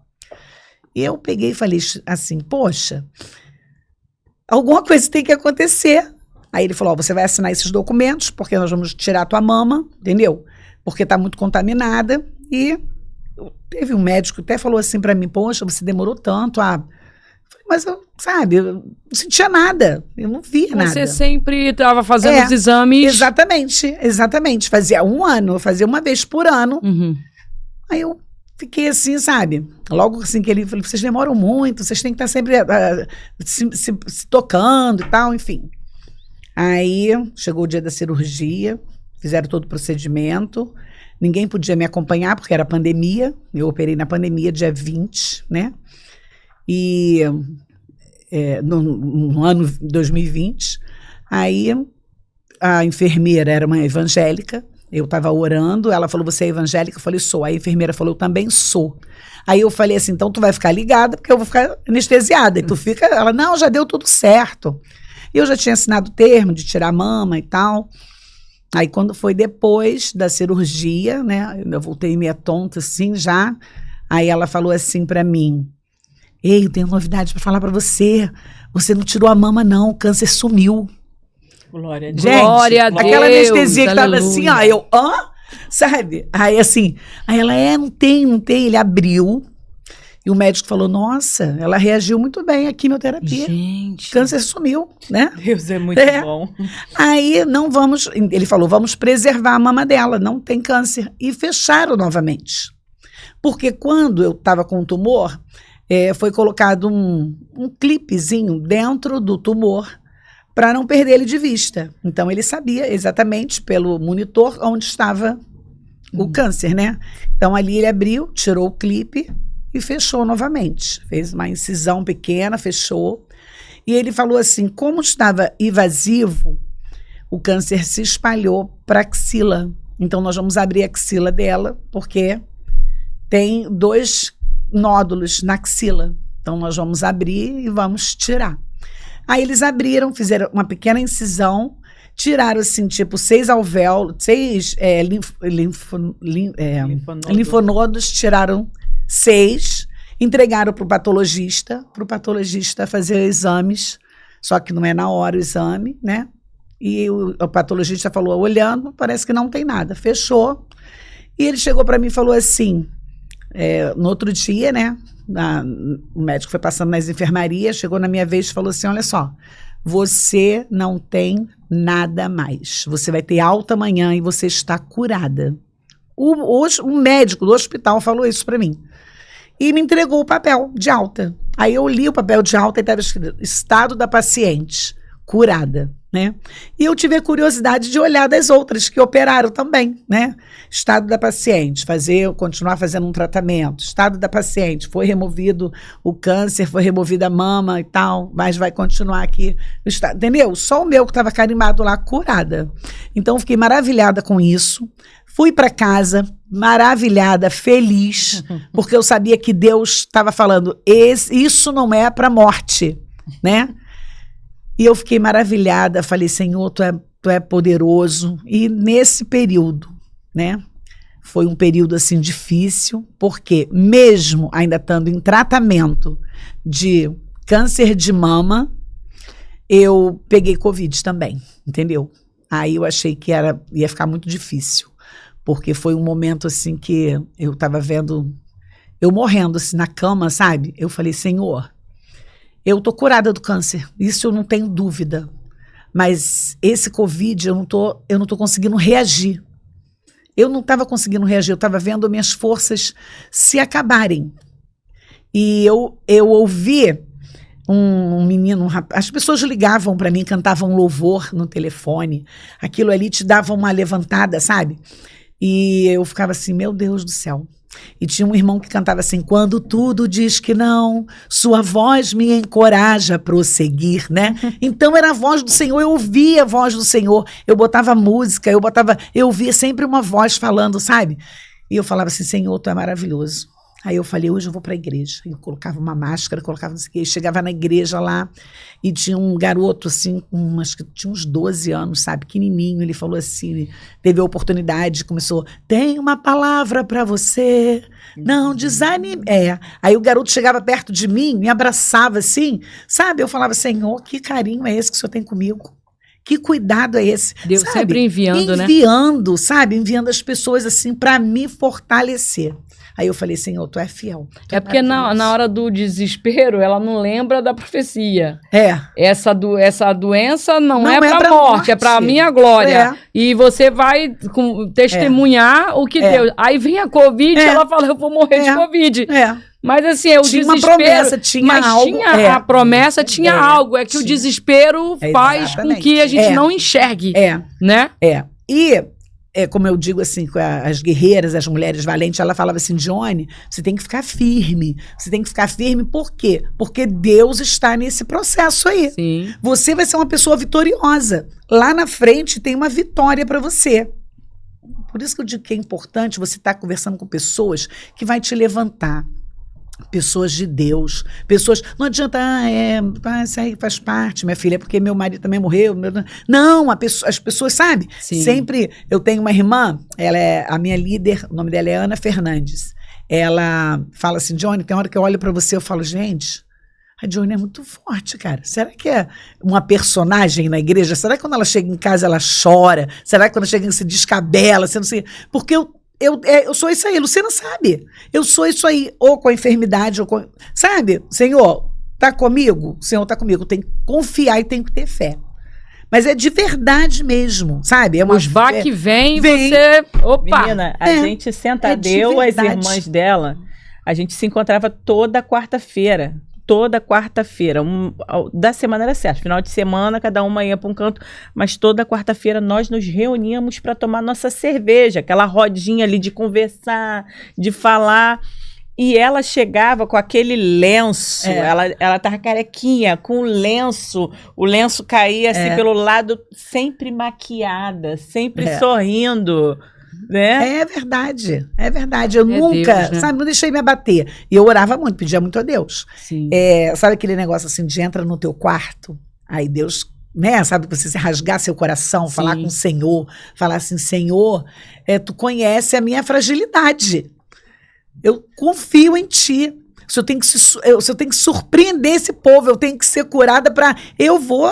E eu peguei e falei assim, poxa, alguma coisa tem que acontecer. Aí ele falou, você vai assinar esses documentos, porque nós vamos tirar a tua mama, entendeu? Porque está muito contaminada. E teve um médico que até falou assim para mim, poxa, você demorou tanto mas eu, sabe, eu não sentia nada, eu não via nada. Você sempre estava fazendo os exames? Exatamente, fazia um ano, eu fazia uma vez por ano. Uhum. Aí eu fiquei assim, sabe, logo assim que ele falou, vocês demoram muito, vocês têm que estar sempre se tocando e tal, enfim. Aí chegou o dia da cirurgia, fizeram todo o procedimento, ninguém podia me acompanhar porque era pandemia, eu operei na pandemia dia 20, né, e no ano 2020, aí a enfermeira era uma evangélica, eu estava orando, ela falou, você é evangélica? Eu falei, sou. Aí a enfermeira falou, eu também sou. Aí eu falei assim, então tu vai ficar ligada porque eu vou ficar anestesiada, e tu fica, ela, não, já deu tudo certo. E eu já tinha assinado o termo de tirar a mama e tal. Aí quando foi depois da cirurgia, né, eu voltei meio tonta assim já, aí ela falou assim pra mim, ei, eu tenho novidade pra falar pra você, você não tirou a mama não, o câncer sumiu. Glória a Deus. Gente, glória a Deus, aquela anestesia que tava aleluia. assim, ó, eu, sabe? Aí assim, aí ela, não tem, ele abriu, e o médico falou, nossa, ela reagiu muito bem à quimioterapia. Gente. Câncer sumiu, né? Deus é muito bom. Aí ele falou, vamos preservar a mama dela, não tem câncer. E fecharam novamente. Porque quando eu estava com o tumor, foi colocado um clipezinho dentro do tumor para não perder ele de vista. Então ele sabia exatamente pelo monitor onde estava o câncer, né? Então ali ele abriu, tirou o clipe e fechou novamente. Fez uma incisão pequena, fechou. E ele falou assim, como estava invasivo, o câncer se espalhou para a axila. Então nós vamos abrir a axila dela, porque tem 2 nódulos na axila. Então nós vamos abrir e vamos tirar. Aí eles abriram, fizeram uma pequena incisão, tiraram assim, tipo 6 alvéolos, 6 linfonodos, tiraram 6, entregaram para o patologista fazer exames, só que não é na hora o exame, né? E o patologista falou, olhando, parece que não tem nada, fechou. E ele chegou para mim e falou assim, no outro dia, né, o médico foi passando nas enfermarias, chegou na minha vez e falou assim, olha só, você não tem nada mais. Você vai ter alta amanhã e você está curada. O médico do hospital falou isso para mim. E me entregou o papel de alta. Aí eu li o papel de alta e estava escrito estado da paciente, curada, né? E eu tive a curiosidade de olhar das outras que operaram também, né? Estado da paciente, continuar fazendo um tratamento. Estado da paciente, foi removido o câncer, foi removida a mama e tal, mas vai continuar aqui. Entendeu? Só o meu que estava carimbado lá, curada. Então, fiquei maravilhada com isso. Fui para casa, maravilhada, feliz, porque eu sabia que Deus estava falando, isso não é para morte, né? E eu fiquei maravilhada, falei, Senhor, tu é poderoso. E nesse período, né, foi um período assim difícil, porque mesmo ainda estando em tratamento de câncer de mama, eu peguei Covid também, entendeu? Aí eu achei que ia ficar muito difícil, porque foi um momento assim que eu estava vendo, eu morrendo assim na cama, sabe? Eu falei, Senhor, eu tô curada do câncer, isso eu não tenho dúvida, mas esse Covid eu não tô conseguindo reagir. Eu não estava conseguindo reagir, eu estava vendo minhas forças se acabarem. E eu ouvi um menino, as pessoas ligavam para mim, cantavam louvor no telefone, aquilo ali te dava uma levantada, sabe? E eu ficava assim, meu Deus do céu. E tinha um irmão que cantava assim, quando tudo diz que não, sua voz me encoraja a prosseguir, né? Então era a voz do Senhor, eu ouvia a voz do Senhor, eu botava música, eu ouvia sempre uma voz falando, sabe? E eu falava assim, Senhor, tu é maravilhoso. Aí eu falei, hoje eu vou para a igreja. Eu colocava uma máscara, colocava não sei o quê. Chegava na igreja lá e tinha um garoto assim, acho que tinha uns 12 anos, sabe, pequenininho. Ele falou assim, teve a oportunidade, começou, tem uma palavra para você, não desanime. Aí o garoto chegava perto de mim, me abraçava assim, sabe? Eu falava, Senhor, que carinho é esse que o Senhor tem comigo? Que cuidado é esse? Deus sabe? Sempre enviando, né? Enviando as pessoas assim para me fortalecer. Aí eu falei, Senhor, tu é fiel. Tu porque na hora do desespero, ela não lembra da profecia. Essa doença não é para morte, é para a minha glória. E você vai testemunhar o que Deus... Aí vem a Covid, ela fala, eu vou morrer de Covid. Mas assim, o tinha desespero... Uma promessa, tinha algo. A promessa tinha algo. É que o desespero faz com que a gente não enxergue. Né? E... como eu digo assim, com as guerreiras, as mulheres valentes, ela falava assim, Johnny, você tem que ficar firme. Você tem que ficar firme, por quê? Porque Deus está nesse processo aí. Sim. Você vai ser uma pessoa vitoriosa. Lá na frente tem uma vitória para você. Por isso que eu digo que é importante você estar conversando com pessoas que vai te levantar. Pessoas de Deus, não adianta, isso aí faz parte, minha filha, é porque meu marido também morreu. Não, as pessoas, sabe? Sim. Sempre, eu tenho uma irmã, ela é a minha líder, o nome dela é Ana Fernandes. Ela fala assim, Johnny, tem hora que eu olho pra você, eu falo, gente, a Johnny é muito forte, cara. Será que é uma personagem na igreja? Será que quando ela chega em casa ela chora? Será que quando chega se descabela? Não sei, porque eu sou isso aí, Luciana sabe. Eu sou isso aí, ou com a enfermidade, ou com... Sabe? Senhor, tá comigo? O Senhor tá comigo. Tem que confiar e tem que ter fé. Mas é de verdade mesmo, sabe? Os baques vem, você... Opa! Menina, a gente senta, as irmãs dela, a gente se encontrava toda quarta-feira. Toda quarta-feira, da semana era certo, final de semana cada uma ia para um canto, mas toda quarta-feira nós nos reuníamos para tomar nossa cerveja, aquela rodinha ali de conversar, de falar, e ela chegava com aquele lenço, ela tava carequinha, com o lenço caía assim pelo lado, sempre maquiada, sempre sorrindo. Né? É verdade. Eu nunca, Deus, né? sabe, não deixei me abater. E eu orava muito, pedia muito a Deus. Sim. Sabe aquele negócio assim, de entra no teu quarto, aí Deus, né, sabe, você se rasgar seu coração, Sim. falar com o Senhor, falar assim, Senhor, tu conhece a minha fragilidade. Eu confio em ti. Se eu tenho que surpreender esse povo, eu tenho que ser curada para... Eu vou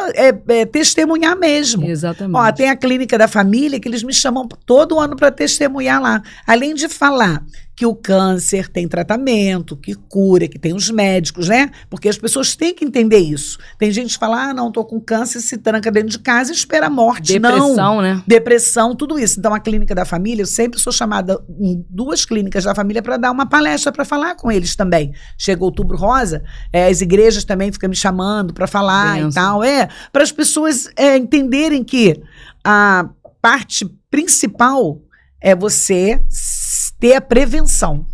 testemunhar mesmo. Exatamente. Tem a clínica da família que eles me chamam todo ano para testemunhar lá. Além de falar que o câncer tem tratamento, que cura, que tem os médicos, né? Porque as pessoas têm que entender isso. Tem gente que fala, não, tô com câncer, se tranca dentro de casa e espera a morte. Depressão, né? Depressão, tudo isso. Então, a Clínica da Família, eu sempre sou chamada em 2 clínicas da família para dar uma palestra, para falar com eles também. Chega Outubro Rosa, as igrejas também ficam me chamando para falar e tal. Para as pessoas entenderem que a parte principal é você ter a prevenção,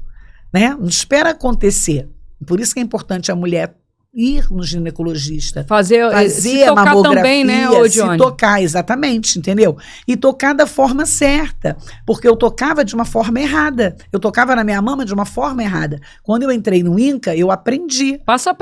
né? Não espera acontecer. Por isso que é importante a mulher ir no ginecologista. Fazer a mamografia, também, né, se tocar, exatamente, entendeu? E tocar da forma certa, porque eu tocava de uma forma errada. Eu tocava na minha mama de uma forma errada. Quando eu entrei no INCA, eu aprendi. Passa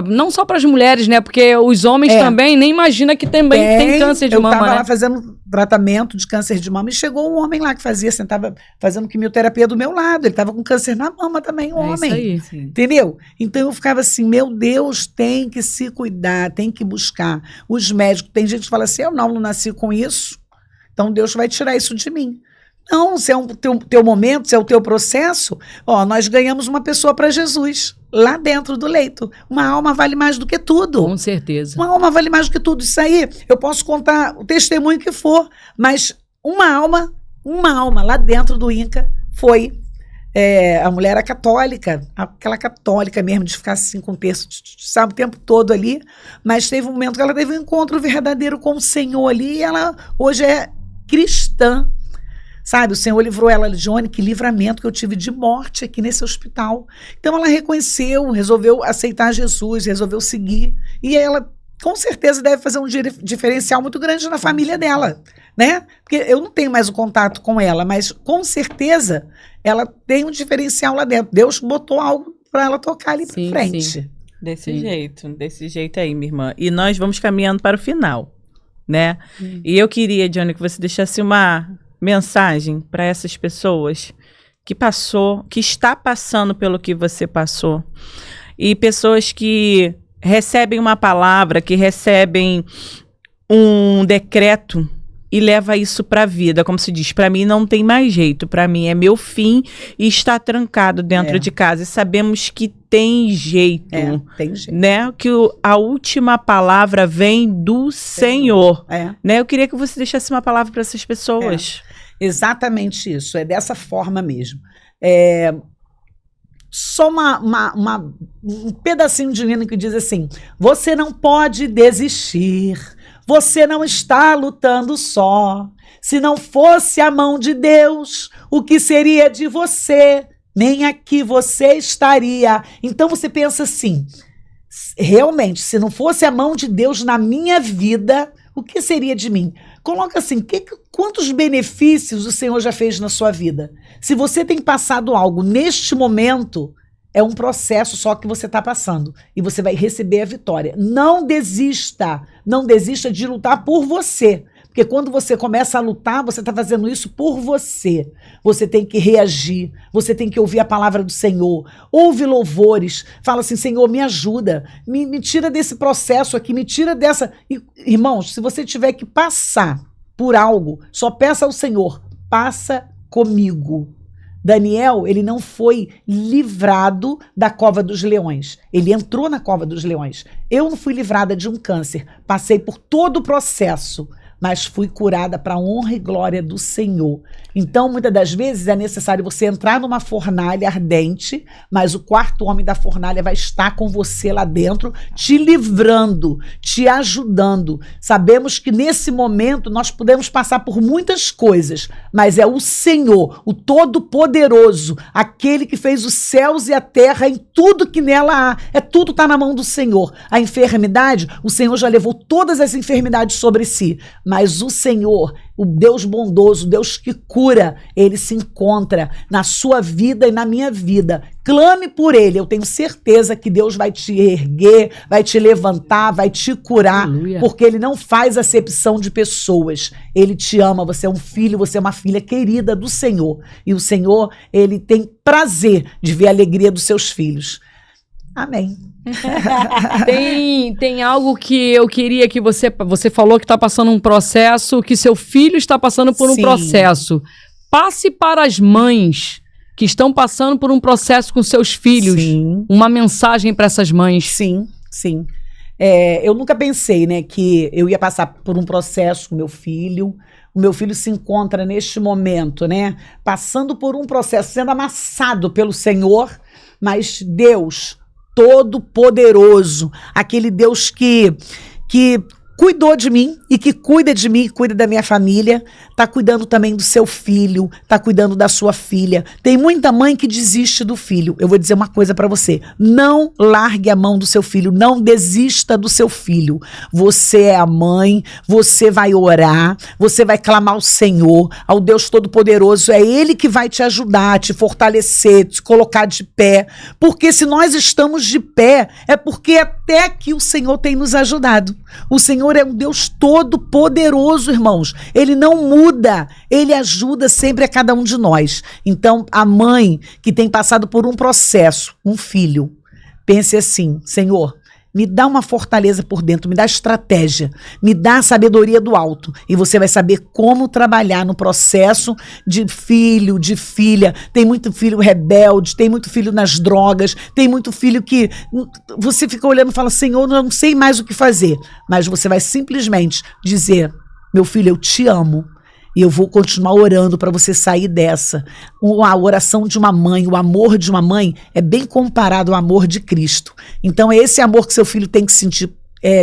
não só para as mulheres, né? Porque os homens também nem imagina que também tem câncer de mama, Eu tava né? lá fazendo tratamento de câncer de mama e chegou um homem lá que sentava fazendo quimioterapia do meu lado. Ele tava com câncer na mama também, homem. Isso aí. Entendeu? Então eu ficava assim, meu Deus, tem que se cuidar, tem que buscar. Os médicos, tem gente que fala assim, eu não nasci com isso, então Deus vai tirar isso de mim. Não, se é o teu momento, se é o teu processo, nós ganhamos uma pessoa para Jesus, lá dentro do leito. Uma alma vale mais do que tudo. Com certeza. Uma alma vale mais do que tudo. Isso aí, eu posso contar o testemunho que for, mas uma alma lá dentro do INCA foi... a mulher era católica, aquela católica mesmo, de ficar assim com o terço, sabe, o tempo todo ali, mas teve um momento que ela teve um encontro verdadeiro com o Senhor ali, e ela hoje é cristã, sabe, o Senhor livrou ela de que livramento que eu tive de morte aqui nesse hospital. Então ela reconheceu, resolveu aceitar Jesus, resolveu seguir, e ela com certeza deve fazer um diferencial muito grande na família dela, né? Porque eu não tenho mais o contato com ela, mas com certeza ela tem um diferencial lá dentro. Deus botou algo para ela tocar ali para frente. Sim. Desse jeito aí, minha irmã. E nós vamos caminhando para o final, né? E eu queria, Johnny, que você deixasse uma mensagem para essas pessoas que está passando pelo que você passou, e pessoas que recebem uma palavra, que recebem um decreto e leva isso para a vida, como se diz, para mim não tem mais jeito, para mim é meu fim e está trancado dentro de casa. E sabemos que tem jeito, tem jeito, né? Que a última palavra vem do Senhor, né? Eu queria que você deixasse uma palavra para essas pessoas. Exatamente isso, é dessa forma mesmo. Só um pedacinho de hino que diz assim: você não pode desistir, você não está lutando só. Se não fosse a mão de Deus, o que seria de você? Nem aqui você estaria. Então você pensa assim, realmente, se não fosse a mão de Deus na minha vida, o que seria de mim? Coloca assim, quantos benefícios o Senhor já fez na sua vida? Se você tem passado algo neste momento, é um processo só que você está passando. E você vai receber a vitória. Não desista de lutar por você. Porque quando você começa a lutar, você está fazendo isso por você. Você tem que reagir, você tem que ouvir a palavra do Senhor. Ouve louvores, fala assim, Senhor, me ajuda, me tira desse processo aqui, me tira dessa... Irmãos, se você tiver que passar por algo, só peça ao Senhor, passa comigo. Daniel, ele não foi livrado da cova dos leões. Ele entrou na cova dos leões. Eu não fui livrada de um câncer. Passei por todo o processo, mas fui curada para a honra e glória do Senhor. Então, muitas das vezes, é necessário você entrar numa fornalha ardente, mas o quarto homem da fornalha vai estar com você lá dentro, te livrando, te ajudando. Sabemos que nesse momento nós podemos passar por muitas coisas, mas é o Senhor, o Todo-Poderoso, aquele que fez os céus e a terra em tudo que nela há. Tudo está na mão do Senhor. A enfermidade, o Senhor já levou todas as enfermidades sobre si, mas o Senhor, o Deus bondoso, o Deus que cura, ele se encontra na sua vida e na minha vida. Clame por ele, eu tenho certeza que Deus vai te erguer, vai te levantar, vai te curar, Aleluia. Porque ele não faz acepção de pessoas. Ele te ama, você é um filho, você é uma filha querida do Senhor. E o Senhor, ele tem prazer de ver a alegria dos seus filhos. Amém. Tem algo que eu queria que você falou que está passando um processo, que seu filho está passando por um processo. Passe para as mães que estão passando por um processo com seus filhos. Sim. Uma mensagem para essas mães. Sim, sim. Eu nunca pensei, né, que eu ia passar por um processo com meu filho. O meu filho se encontra neste momento, né, passando por um processo, sendo amassado pelo Senhor, mas Deus Todo-Poderoso, aquele Deus que cuidou de mim e que cuida de mim, cuida da minha família, tá cuidando também do seu filho, tá cuidando da sua filha. Tem muita mãe que desiste do filho. Eu vou dizer uma coisa para você: não largue a mão do seu filho, não desista do seu filho. Você é a mãe, você vai orar, você vai clamar ao Senhor, ao Deus Todo-Poderoso. É Ele que vai te ajudar, te fortalecer, te colocar de pé. Porque se nós estamos de pé, é porque até aqui o Senhor tem nos ajudado. O Senhor é um Deus todo-poderoso, irmãos. Ele não muda, Ele ajuda sempre a cada um de nós. Então, a mãe que tem passado por um processo, um filho, pense assim: Senhor, me dá uma fortaleza por dentro, me dá estratégia, me dá a sabedoria do alto. E você vai saber como trabalhar no processo de filho, de filha. Tem muito filho rebelde, tem muito filho nas drogas, tem muito filho que você fica olhando e fala: Senhor, eu não sei mais o que fazer. Mas você vai simplesmente dizer: meu filho, eu te amo. E eu vou continuar orando para você sair dessa. A oração de uma mãe, o amor de uma mãe é bem comparado ao amor de Cristo. Então é esse amor que seu filho tem que sentir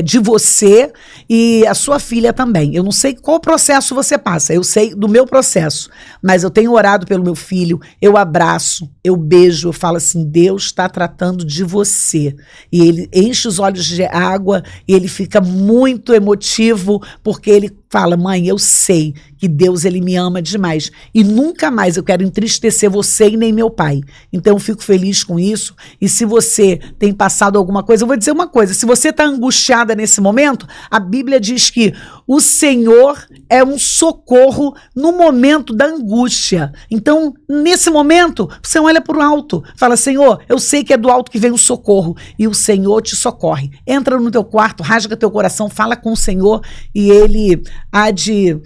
de você e a sua filha também. Eu não sei qual processo você passa, eu sei do meu processo, mas eu tenho orado pelo meu filho, eu abraço, eu beijo, eu falo assim: Deus está tratando de você. E ele enche os olhos de água e ele fica muito emotivo, porque ele fala: mãe, eu sei que Deus, ele me ama demais e nunca mais eu quero entristecer você e nem meu pai. Então eu fico feliz com isso. E se você tem passado alguma coisa, eu vou dizer uma coisa: se você está angustiada nesse momento, a Bíblia diz que o Senhor é um socorro no momento da angústia. Então, nesse momento, você olha para o alto, fala: Senhor, eu sei que é do alto que vem o socorro, e o Senhor te socorre. Entra no teu quarto, rasga teu coração, fala com o Senhor e Ele há de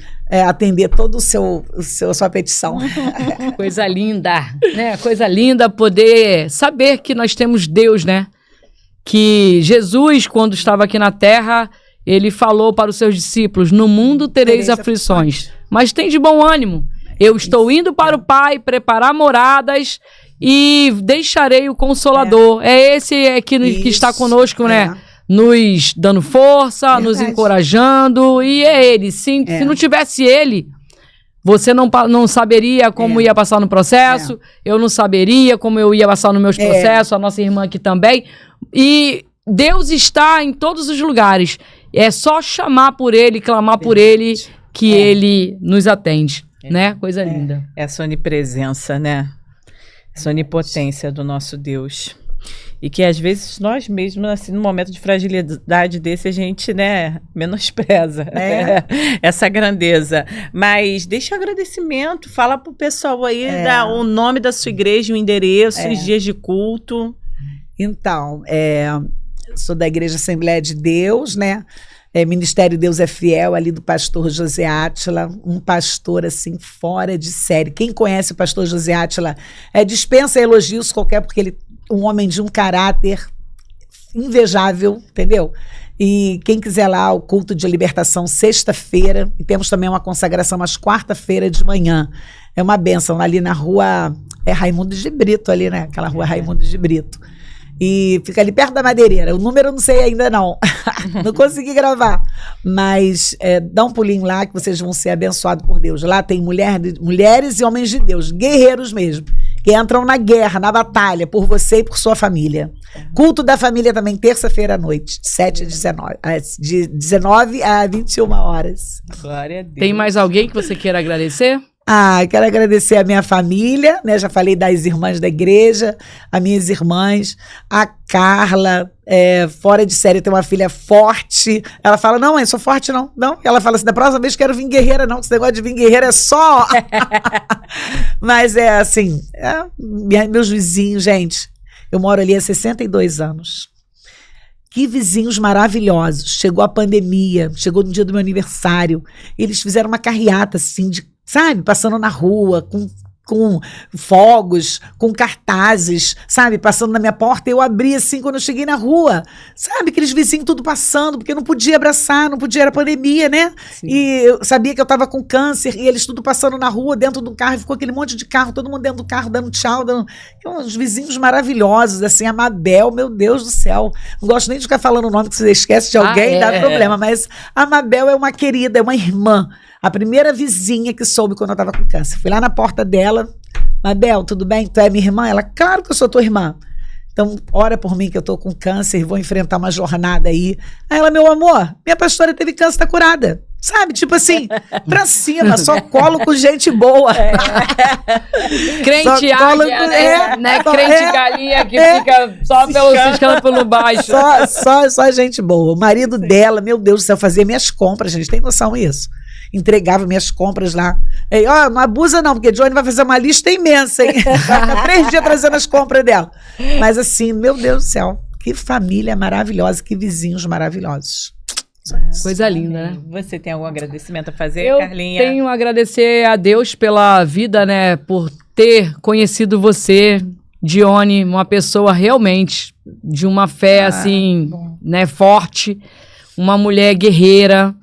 atender toda a sua petição. Coisa linda, né? Coisa linda poder saber que nós temos Deus, né? Que Jesus, quando estava aqui na terra, ele falou para os seus discípulos: no mundo tereis aflições, mas tem de bom ânimo. Eu estou indo para o Pai preparar moradas e deixarei o Consolador. É esse que está conosco, né? Nos dando força, nos encorajando, e é Ele. Se não tivesse Ele, você não saberia como ia passar no processo, eu não saberia como eu ia passar nos meus processos, a nossa irmã aqui também. E Deus está em todos os lugares. É só chamar por Ele, clamar por Ele, que Ele nos atende, né? Coisa linda. Essa onipresença, né? Essa onipotência do nosso Deus. E que às vezes nós mesmos, assim, no momento de fragilidade desse, a gente, né, menospreza essa grandeza. Mas deixa o agradecimento, fala pro pessoal aí o nome da sua igreja, o endereço, os dias de culto. Então, sou da Igreja Assembleia de Deus, né? Ministério Deus é Fiel, ali do pastor José Átila, um pastor assim fora de série. Quem conhece o pastor José Átila dispensa elogios qualquer, porque ele um homem de um caráter invejável, entendeu? E quem quiser lá, o culto de libertação, sexta-feira, e temos também uma consagração às quarta-feira de manhã. É uma bênção, ali na rua Raimundo de Brito, ali, né? Aquela rua Raimundo de Brito. E fica ali perto da Madeireira. O número eu não sei ainda, não. Não consegui gravar. Mas dá um pulinho lá que vocês vão ser abençoados por Deus. Lá tem mulheres e homens de Deus, guerreiros mesmo, que entram na guerra, na batalha, por você e por sua família. Culto da família também, terça-feira à noite, de 19 a 21 horas. Glória a Deus. Tem mais alguém que você queira agradecer? Quero agradecer a minha família, né? Já falei das irmãs da igreja, as minhas irmãs, a Carla, fora de série, tem uma filha forte. Ela fala: não, mãe, sou forte não. Ela fala assim: da próxima vez quero vir guerreira, não, que esse negócio de vir guerreira é só. Mas assim, meus vizinhos, gente, eu moro ali há 62 anos. Que vizinhos maravilhosos. Chegou a pandemia, chegou no dia do meu aniversário, eles fizeram uma carreata assim, sabe, passando na rua, com com fogos, com cartazes, sabe, passando na minha porta. Eu abri assim quando eu cheguei na rua, sabe, aqueles vizinhos tudo passando, porque eu não podia abraçar, não podia, era pandemia, né? Sim. E eu sabia que eu estava com câncer, e eles tudo passando na rua, dentro do carro, e ficou aquele monte de carro, todo mundo dentro do carro, dando tchau, uns vizinhos maravilhosos, assim, a Mabel, meu Deus do céu, não gosto nem de ficar falando o nome, que você esquece de alguém, dá problema, mas a Mabel é uma querida, é uma irmã, a primeira vizinha que soube quando eu estava com câncer. Fui lá na porta dela, Mabel, tudo bem? Tu é minha irmã? Ela, claro que eu sou tua irmã. Então, ora por mim que eu tô com câncer e vou enfrentar uma jornada aí. Aí ela, meu amor, minha pastora teve câncer, tá curada. Sabe, tipo assim, pra cima, só colo com gente boa. Crente águia, né? Crente galinha que fica só ciscando pelo baixo. Só gente boa. O marido dela, meu Deus do céu, fazia minhas compras, gente, tem noção disso? Entregava minhas compras lá. Ei, ó, não abusa não, porque Johnny vai fazer uma lista imensa, hein? Vai ficar 3 dias trazendo as compras dela. Mas assim, meu Deus do céu, que família maravilhosa, que vizinhos maravilhosos. Coisa linda, né? Você tem algum agradecimento a fazer, Carlinha? Eu tenho a agradecer a Deus pela vida, né? Por ter conhecido você, Dione, uma pessoa realmente de uma fé, assim, né, forte, uma mulher guerreira,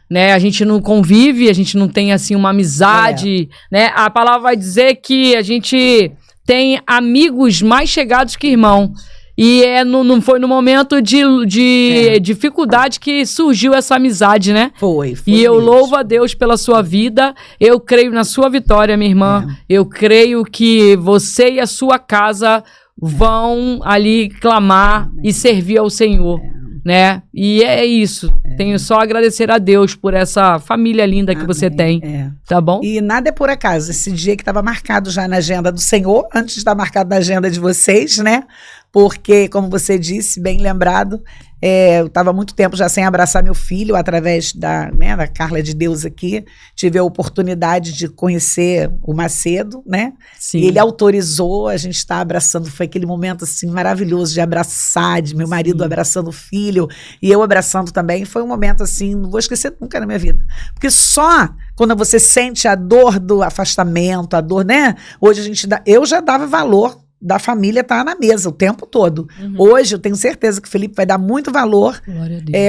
né? A gente não convive, a gente não tem, assim, uma amizade, né? A palavra vai dizer que a gente tem amigos mais chegados que irmão. E não foi no momento de dificuldade que surgiu essa amizade, né? Foi e eu louvo a Deus pela sua vida. Eu creio na sua vitória, minha irmã. Eu creio que você e a sua casa vão ali clamar e servir ao Senhor, né? E é isso. Tenho só a agradecer a Deus por essa família linda que você tem. Tá bom? E nada é por acaso. Esse dia que estava marcado já na agenda do Senhor, antes de estar marcado na agenda de vocês, né? Porque, como você disse, bem lembrado, eu estava há muito tempo já sem abraçar meu filho, através da Carla de Deus aqui. Tive a oportunidade de conhecer o Macedo, né? Sim. E ele autorizou a gente estar abraçando. Foi aquele momento assim maravilhoso de abraçar, de meu marido abraçando o filho e eu abraçando também. Foi um momento assim, não vou esquecer nunca na minha vida. Porque só quando você sente a dor do afastamento, a dor, né? Hoje eu já dava valor da família estar na mesa o tempo todo. Hoje eu tenho certeza que o Felipe vai dar muito valor,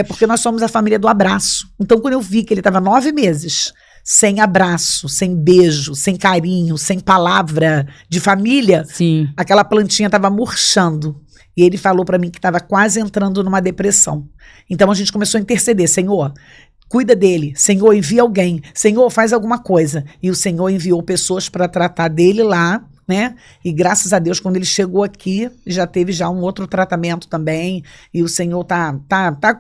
porque nós somos a família do abraço. Então, quando eu vi que ele estava 9 meses sem abraço, sem beijo, sem carinho, sem palavra de família, aquela plantinha estava murchando. E ele falou para mim que estava quase entrando numa depressão. Então a gente começou a interceder, Senhor, cuida dele, Senhor, envia alguém, Senhor, faz alguma coisa. E o Senhor enviou pessoas para tratar dele lá, né? E graças a Deus, quando ele chegou aqui, já teve já um outro tratamento também, e o Senhor tá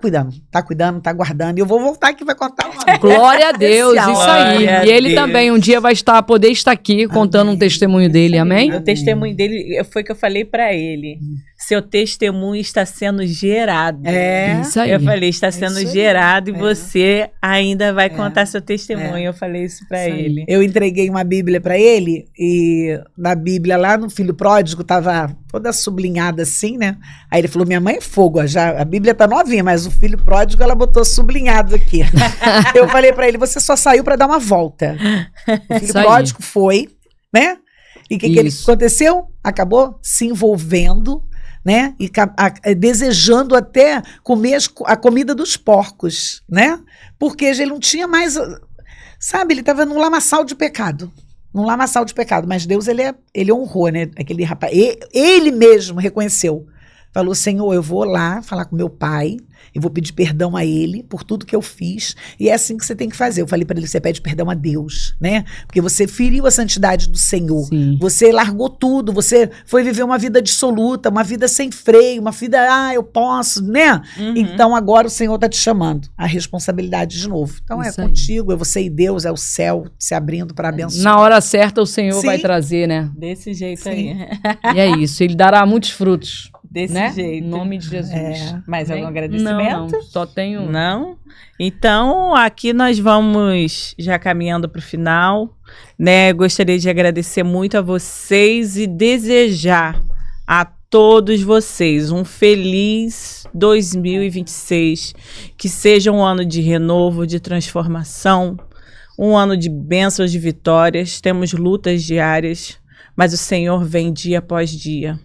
cuidando, tá guardando, e eu vou voltar aqui, vai contar uma glória a Deus, isso aí. Glória E ele também um dia vai poder estar aqui contando um testemunho dele, amém? O testemunho dele foi que eu falei para ele. Seu testemunho está sendo gerado. Isso aí. Eu falei, está sendo gerado e você ainda vai contar seu testemunho. Eu falei isso para ele. Eu entreguei uma Bíblia para ele e na Bíblia lá no Filho Pródigo estava toda sublinhada assim, né? Aí ele falou, minha mãe é fogo, a Bíblia tá novinha, mas o Filho Pródigo ela botou sublinhado aqui. Eu falei para ele, você só saiu para dar uma volta. O Filho Pródigo foi, né? E o que ele aconteceu? Acabou se envolvendo, né? E desejando até comer a comida dos porcos, né? Porque ele não tinha mais, sabe, ele estava num lamaçal de pecado. Mas Deus, ele honrou, né? Aquele rapaz, ele mesmo reconheceu. Falou, Senhor, eu vou lá falar com meu pai, eu vou pedir perdão a ele por tudo que eu fiz, e é assim que você tem que fazer. Eu falei para ele, você pede perdão a Deus, né? Porque você feriu a santidade do Senhor, você largou tudo, você foi viver uma vida dissoluta, uma vida sem freio, uma vida, eu posso, né? Então agora o Senhor tá te chamando, a responsabilidade de novo. Então isso contigo, é você e Deus, é o céu se abrindo para abençoar. Na hora certa o Senhor vai trazer, né? Desse jeito aí. E é isso, ele dará muitos frutos. Desse jeito. Em nome de Jesus. Mais algum agradecimento? Não, só tenho... Não? Então, aqui nós vamos já caminhando para o final, né? Gostaria de agradecer muito a vocês e desejar a todos vocês um feliz 2026, que seja um ano de renovo, de transformação, um ano de bênçãos, de vitórias, temos lutas diárias, mas o Senhor vem dia após dia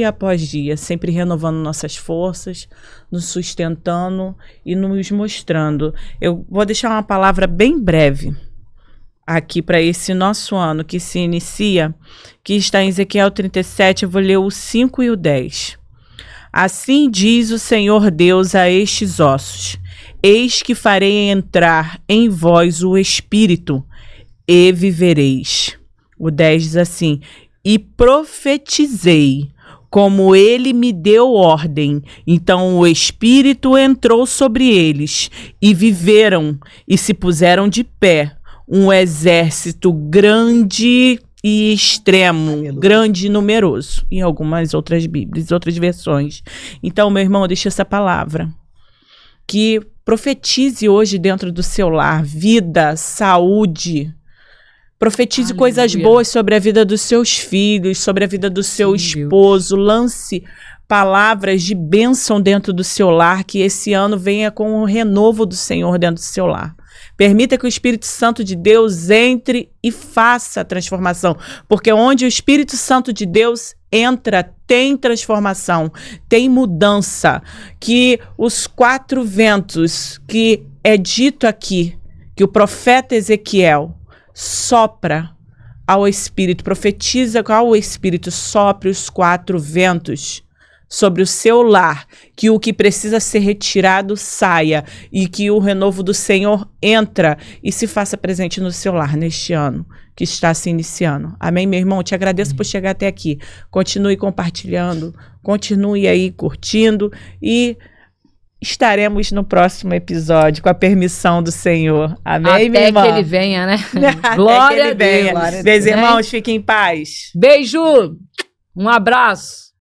após dia, sempre renovando nossas forças, nos sustentando e nos mostrando. Eu vou deixar uma palavra bem breve aqui para esse nosso ano que se inicia, que está em Ezequiel 37, eu vou ler o 5 e o 10. Assim diz o Senhor Deus a estes ossos: eis que farei entrar em vós o Espírito, e vivereis. O 10 diz assim: e profetizei, como ele me deu ordem. Então o Espírito entrou sobre eles, e viveram, e se puseram de pé, um exército grande e extremo, aleluia, grande e numeroso, em algumas outras Bíblias, outras versões. Então, meu irmão, deixa essa palavra, que profetize hoje dentro do seu lar, vida, saúde, profetize, aleluia, coisas boas sobre a vida dos seus filhos, sobre a vida do seu esposo, Deus. Lance palavras de bênção dentro do seu lar, que esse ano venha com o renovo do Senhor dentro do seu lar. Permita que o Espírito Santo de Deus entre e faça a transformação, porque onde o Espírito Santo de Deus entra, tem transformação, tem mudança. Que os 4 ventos que é dito aqui, que o profeta Ezequiel sopra ao Espírito, profetiza ao Espírito, sopre os 4 ventos sobre o seu lar, que o que precisa ser retirado saia, e que o renovo do Senhor entra e se faça presente no seu lar neste ano que está se iniciando. Amém, meu irmão? Te agradeço por chegar até aqui. Continue compartilhando, continue aí curtindo, e estaremos no próximo episódio, com a permissão do Senhor. Amém, minha irmã? Até que ele venha, né? Glória a Deus. Meus irmãos, fiquem em paz. Beijo! Um abraço!